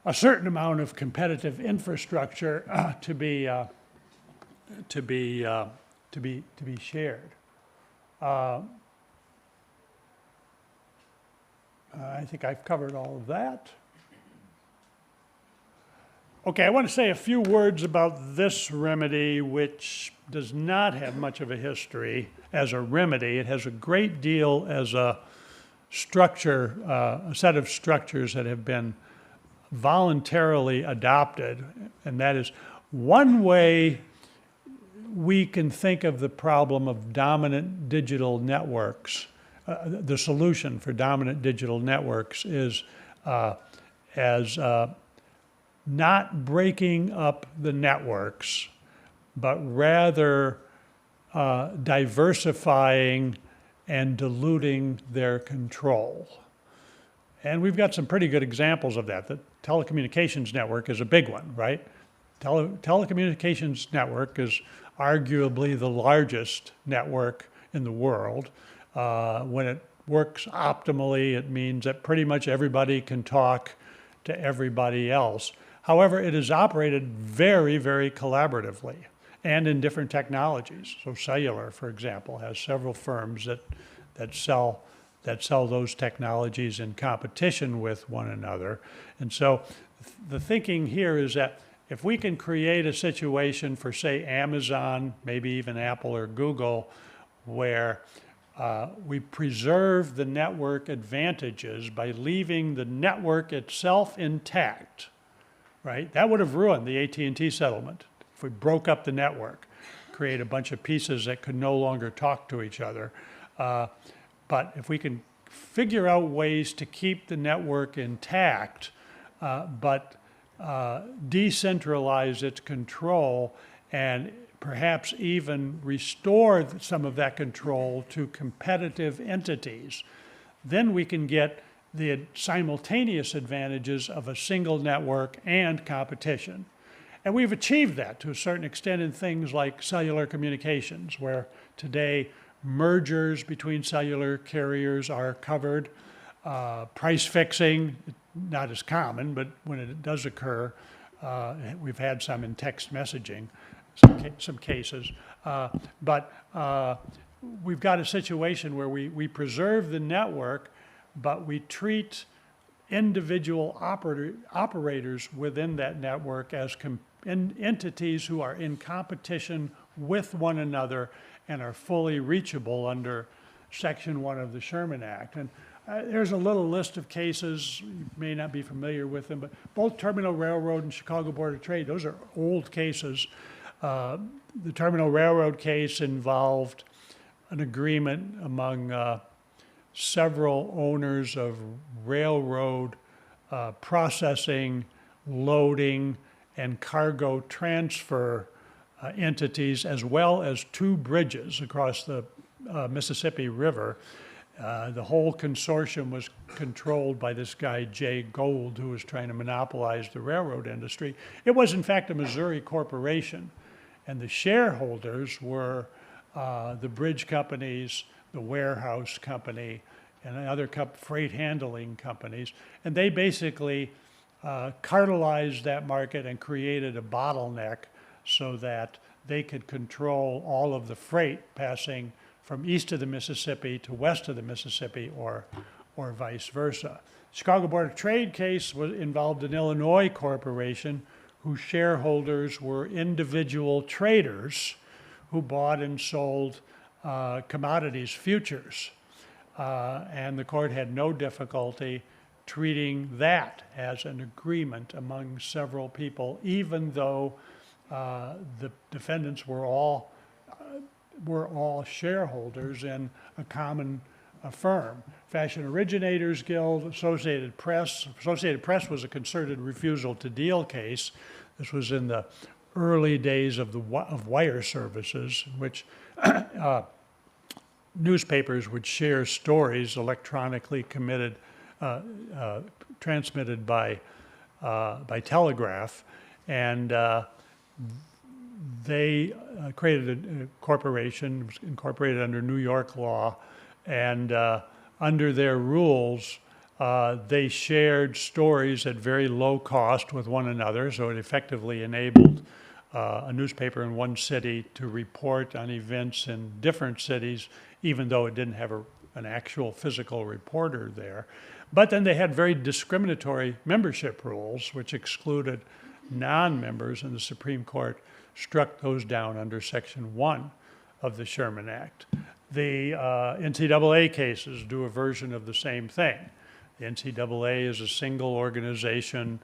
a certain amount of competitive infrastructure to be shared. I think I've covered all of that. Okay, I want to say a few words about this remedy, which does not have much of a history as a remedy. It has a great deal as a structure, a set of structures that have been voluntarily adopted, and that is one way we can think of the problem of dominant digital networks. The solution for dominant digital networks is as not breaking up the networks, but rather diversifying and diluting their control. And we've got some pretty good examples of that. The telecommunications network is a big one, right? Telecommunications network is arguably the largest network in the world. When it works optimally, it means that pretty much everybody can talk to everybody else. However, it is operated very, very collaboratively and in different technologies. So cellular, for example, has several firms that sell those technologies in competition with one another. And so the thinking here is that if we can create a situation for, say, Amazon, maybe even Apple or Google, where we preserve the network advantages by leaving the network itself intact, right? That would have ruined the AT&T settlement. If we broke up the network, create a bunch of pieces that could no longer talk to each other. But if we can figure out ways to keep the network intact, but decentralize its control and perhaps even restore some of that control to competitive entities, then we can get the simultaneous advantages of a single network and competition. And we've achieved that to a certain extent in things like cellular communications, where today mergers between cellular carriers are covered. Price fixing, not as common, but when it does occur, we've had some in text messaging, some cases. But we've got a situation where we preserve the network, but we treat individual operators within that network as entities who are in competition with one another and are fully reachable under Section 1 of the Sherman Act. And there's a little list of cases, you may not be familiar with them, but both Terminal Railroad and Chicago Board of Trade, those are old cases. The Terminal Railroad case involved an agreement among several owners of railroad processing, loading, and cargo transfer entities, as well as two bridges across the Mississippi River. The whole consortium was controlled by this guy, Jay Gould, who was trying to monopolize the railroad industry. It was, in fact, a Missouri corporation, and the shareholders were the bridge companies, the warehouse company, and other freight handling companies. And they basically cartelized that market and created a bottleneck so that they could control all of the freight passing from east of the Mississippi to west of the Mississippi, or vice versa. Chicago Board of Trade case involved an Illinois corporation whose shareholders were individual traders who bought and sold commodities futures. And the court had no difficulty treating that as an agreement among several people, even though the defendants were all shareholders in a common firm. Fashion Originators Guild, Associated Press. Associated Press was a concerted refusal to deal case. This was in the early days of wire services, in which newspapers would share stories electronically transmitted by telegraph, and they created a corporation, was incorporated under New York law, and under their rules, they shared stories at very low cost with one another, so it effectively enabled a newspaper in one city to report on events in different cities, even though it didn't have an actual physical reporter there. But then they had very discriminatory membership rules, which excluded non-members, and the Supreme Court struck those down under Section 1 of the Sherman Act. The NCAA cases do a version of the same thing. The NCAA is a single organization.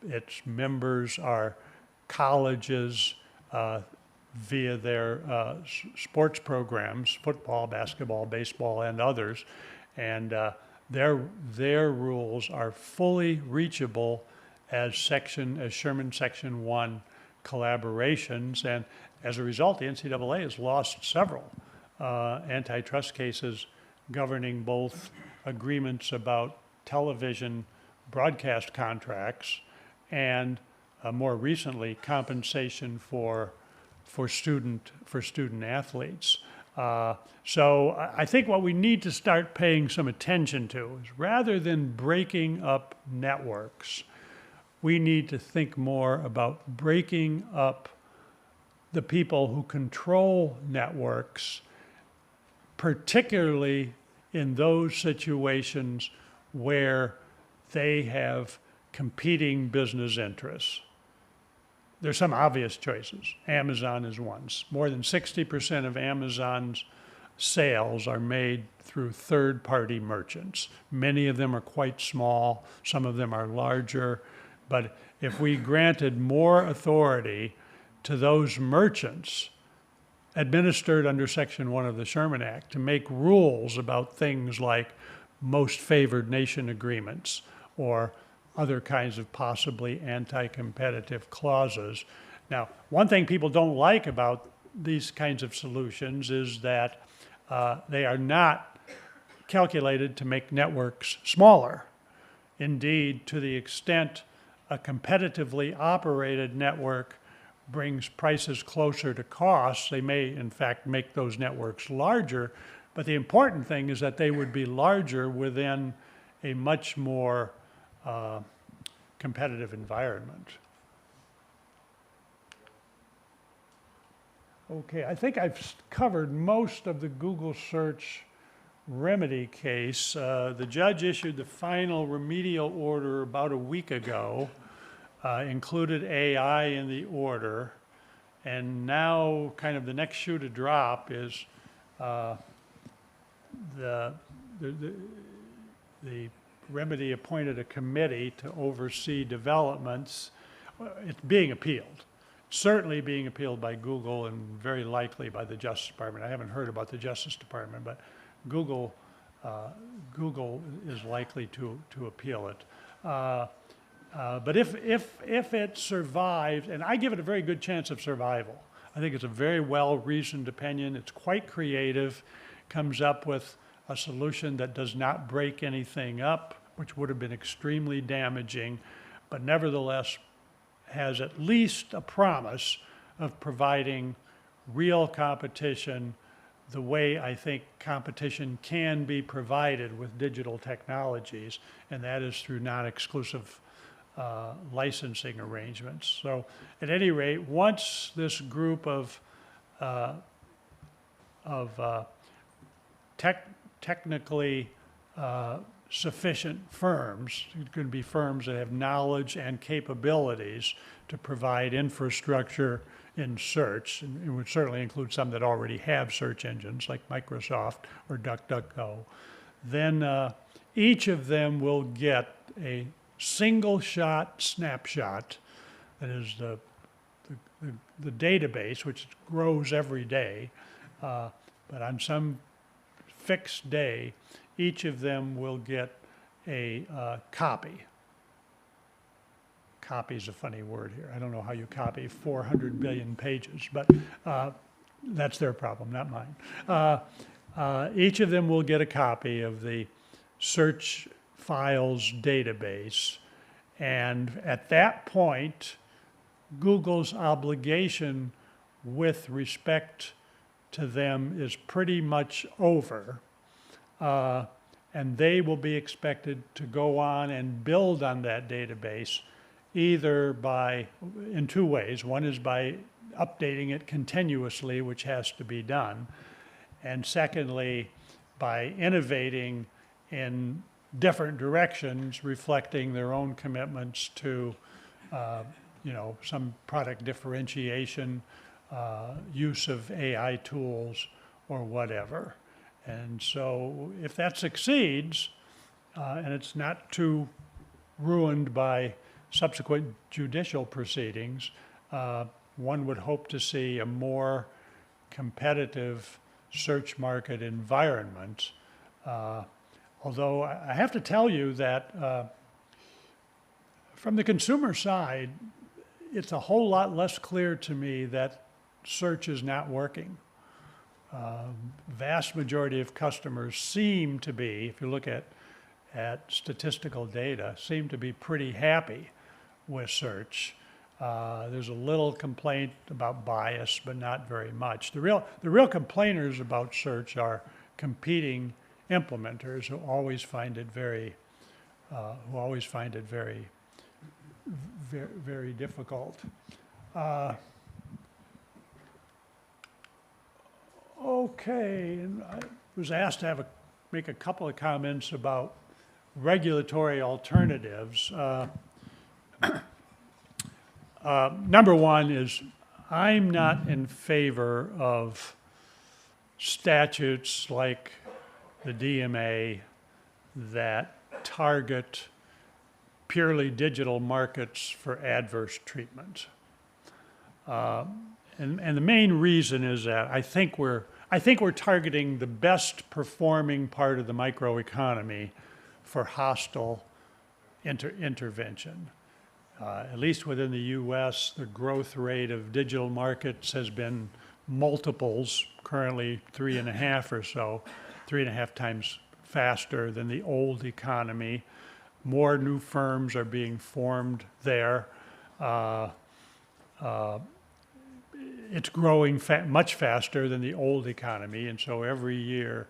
Its members are colleges via their sports programs, football, basketball, baseball, and others. And their rules are fully reachable as Sherman Section 1 collaborations. And as a result, the NCAA has lost several antitrust cases governing both agreements about television broadcast contracts and more recently compensation for student athletes. So I think what we need to start paying some attention to is, rather than breaking up networks, we need to think more about breaking up the people who control networks, particularly in those situations where they have competing business interests. There's some obvious choices. Amazon is one. More than 60% of Amazon's sales are made through third-party merchants. Many of them are quite small. Some of them are larger. But if we granted more authority to those merchants administered under Section 1 of the Sherman Act to make rules about things like most favored nation agreements, or other kinds of possibly anti-competitive clauses. Now, one thing people don't like about these kinds of solutions is that they are not calculated to make networks smaller. Indeed, to the extent a competitively operated network brings prices closer to costs, they may in fact make those networks larger, but the important thing is that they would be larger within a much more competitive environment. Okay, I think I've covered most of the Google search remedy case. The judge issued the final remedial order about a week ago, included AI in the order, and now kind of the next shoe to drop is the remedy appointed a committee to oversee developments. It's being appealed. Certainly being appealed by Google and very likely by the Justice Department. I haven't heard about the Justice Department, but Google is likely to appeal it. But if it survives, and I give it a very good chance of survival. I think it's a very well-reasoned opinion. It's quite creative, comes up with a solution that does not break anything up, which would have been extremely damaging, but nevertheless has at least a promise of providing real competition the way I think competition can be provided with digital technologies, and that is through non-exclusive licensing arrangements. So at any rate, once this group of technically sufficient firms, it could be firms that have knowledge and capabilities to provide infrastructure in search, and it would certainly include some that already have search engines like Microsoft or DuckDuckGo, then each of them will get a single-shot snapshot, that is the database, which grows every day, but on some fixed day, each of them will get a copy. Copy is a funny word here. I don't know how you copy 400 billion pages, but that's their problem, not mine. Each of them will get a copy of the search files database, and at that point, Google's obligation with respect to them is pretty much over. And they will be expected to go on and build on that database either in two ways. One is by updating it continuously, which has to be done. And secondly, by innovating in different directions, reflecting their own commitments to, some product differentiation, use of AI tools, or whatever. And so if that succeeds, and it's not too ruined by subsequent judicial proceedings, one would hope to see a more competitive search market environment. Although I have to tell you that from the consumer side, it's a whole lot less clear to me that search is not working. Vast majority of customers seem to be, if you look at statistical data, seem to be pretty happy with search. There's a little complaint about bias, but not very much. The real complainers about search are competing implementers who always find it very very difficult. Okay, and I was asked to make a couple of comments about regulatory alternatives. Number one is I'm not in favor of statutes like the DMA that target purely digital markets for adverse treatment. And the main reason is that I think we're targeting the best performing part of the microeconomy for hostile intervention. At least within the US, the growth rate of digital markets has been multiples, currently 3.5 or so, 3.5 times faster than the old economy. More new firms are being formed there. It's growing much faster than the old economy, and so every year,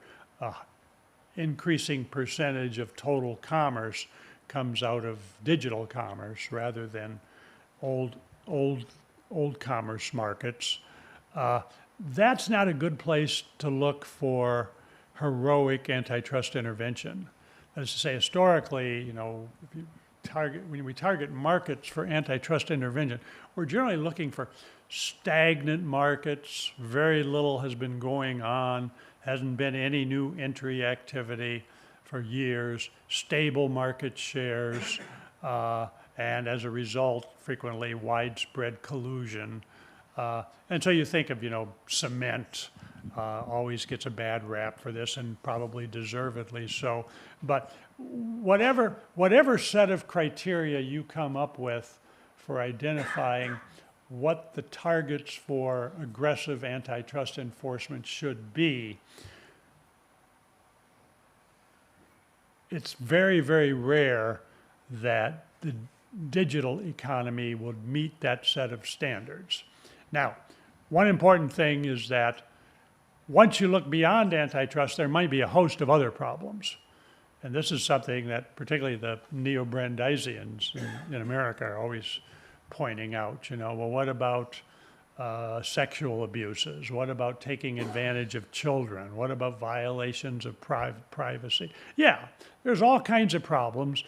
increasing percentage of total commerce comes out of digital commerce rather than old commerce markets. That's not a good place to look for heroic antitrust intervention. That is to say, historically, you know, when we target markets for antitrust intervention, we're generally looking for stagnant markets. Very little has been going on, hasn't been any new entry activity for years, stable market shares, and as a result, frequently widespread collusion. And so you think of, you know, cement always gets a bad rap for this, and probably deservedly so. But whatever set of criteria you come up with for identifying what the targets for aggressive antitrust enforcement should be, it's very, very rare that the digital economy would meet that set of standards. Now, one important thing is that once you look beyond antitrust, there might be a host of other problems. And this is something that particularly the neo-Brandeisians in America are always pointing out. You know, well, what about sexual abuses? What about taking advantage of children? What about violations of privacy? Yeah, there's all kinds of problems.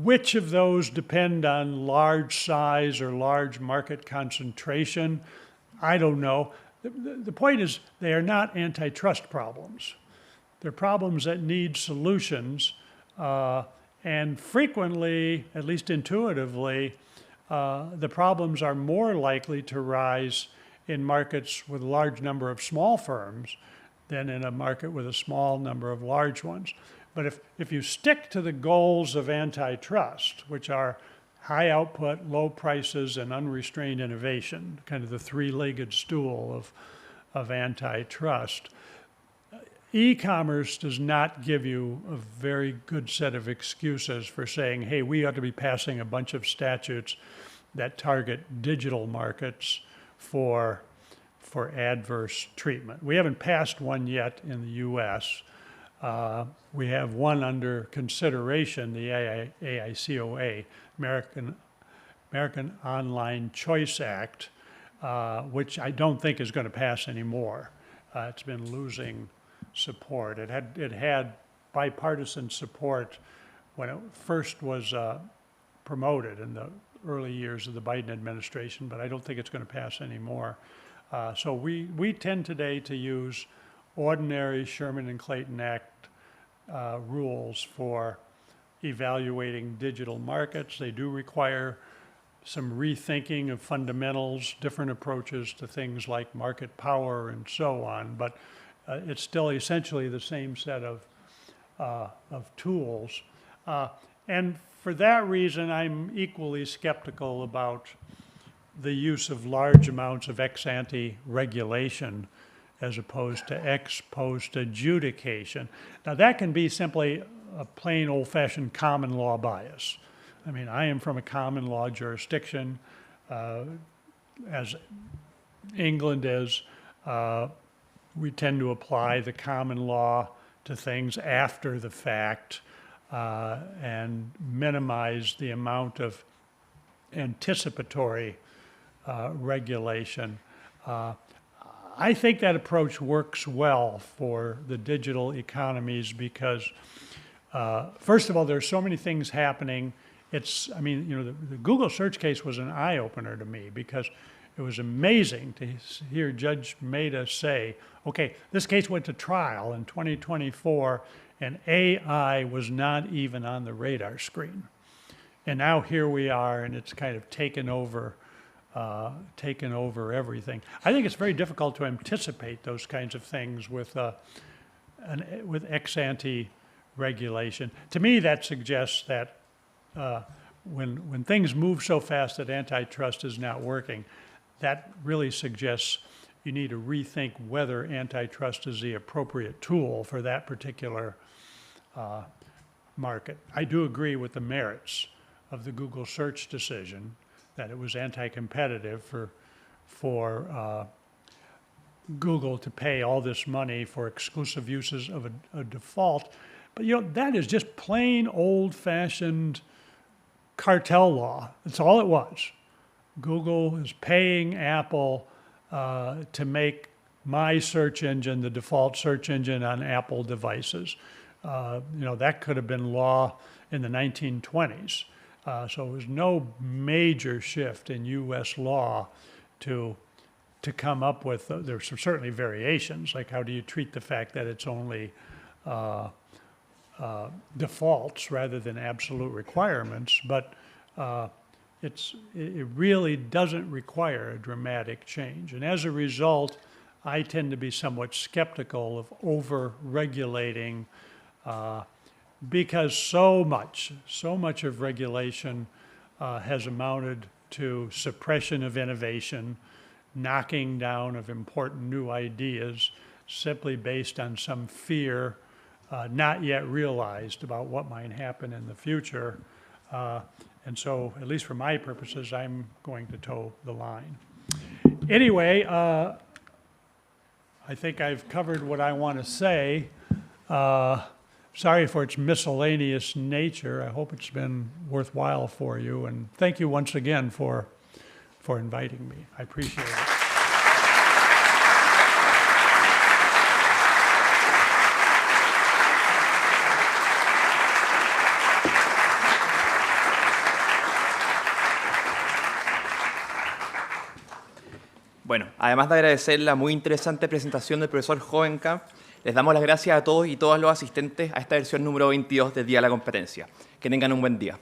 Which of those depend on large size or large market concentration? I don't know. The point is, they are not antitrust problems. They're problems that need solutions, and frequently, at least intuitively, the problems are more likely to rise in markets with a large number of small firms than in a market with a small number of large ones. But if you stick to the goals of antitrust, which are high output, low prices, and unrestrained innovation, kind of the three-legged stool of antitrust, e-commerce does not give you a very good set of excuses for saying, hey, we ought to be passing a bunch of statutes that target digital markets for adverse treatment. We haven't passed one yet in the US. We have one under consideration, the AICOA, American Online Choice Act, which I don't think is going to pass anymore. It's been losing support. It had bipartisan support when it first was promoted in the early years of the Biden administration, but I don't think it's going to pass anymore. So we tend today to use ordinary Sherman and Clayton Act rules for evaluating digital markets. They do require some rethinking of fundamentals, different approaches to things like market power and so on, but it's still essentially the same set of tools. And for that reason, I'm equally skeptical about the use of large amounts of ex-ante regulation as opposed to ex-post adjudication. Now that can be simply a plain old-fashioned common law bias. I mean, I am from a common law jurisdiction, as England is. We tend to apply the common law to things after the fact and minimize the amount of anticipatory regulation. I think that approach works well for the digital economies because, first of all, there's so many things happening. I mean, you know, the Google search case was an eye-opener to me because it was amazing to hear Judge Maida say, okay, this case went to trial in 2024 and AI was not even on the radar screen. And now here we are and it's kind of taken over everything. I think it's very difficult to anticipate those kinds of things with ex-ante regulation. To me, that suggests that when things move so fast that antitrust is not working, that really suggests you need to rethink whether antitrust is the appropriate tool for that particular market. I do agree with the merits of the Google search decision, that it was anti-competitive for Google to pay all this money for exclusive uses of a default. But that is just plain old-fashioned cartel law. That's all it was. Google is paying Apple to make my search engine the default search engine on Apple devices. That could have been law in the 1920s. So it was no major shift in U.S. law to come up with, there's certainly variations, like how do you treat the fact that it's only defaults rather than absolute requirements, but it really doesn't require a dramatic change. And as a result, I tend to be somewhat skeptical of over-regulating because so much of regulation has amounted to suppression of innovation, knocking down of important new ideas simply based on some fear not yet realized about what might happen in the future. And so, at least for my purposes, I'm going to toe the line. Anyway, I think I've covered what I want to say. Sorry for its miscellaneous nature. I hope it's been worthwhile for you. And thank you once again for inviting me. I appreciate it. Bueno, además de agradecer la muy interesante presentación del profesor Hovenkamp, les damos las gracias a todos y todas los asistentes a esta versión número 22 del Día de la Competencia. Que tengan un buen día.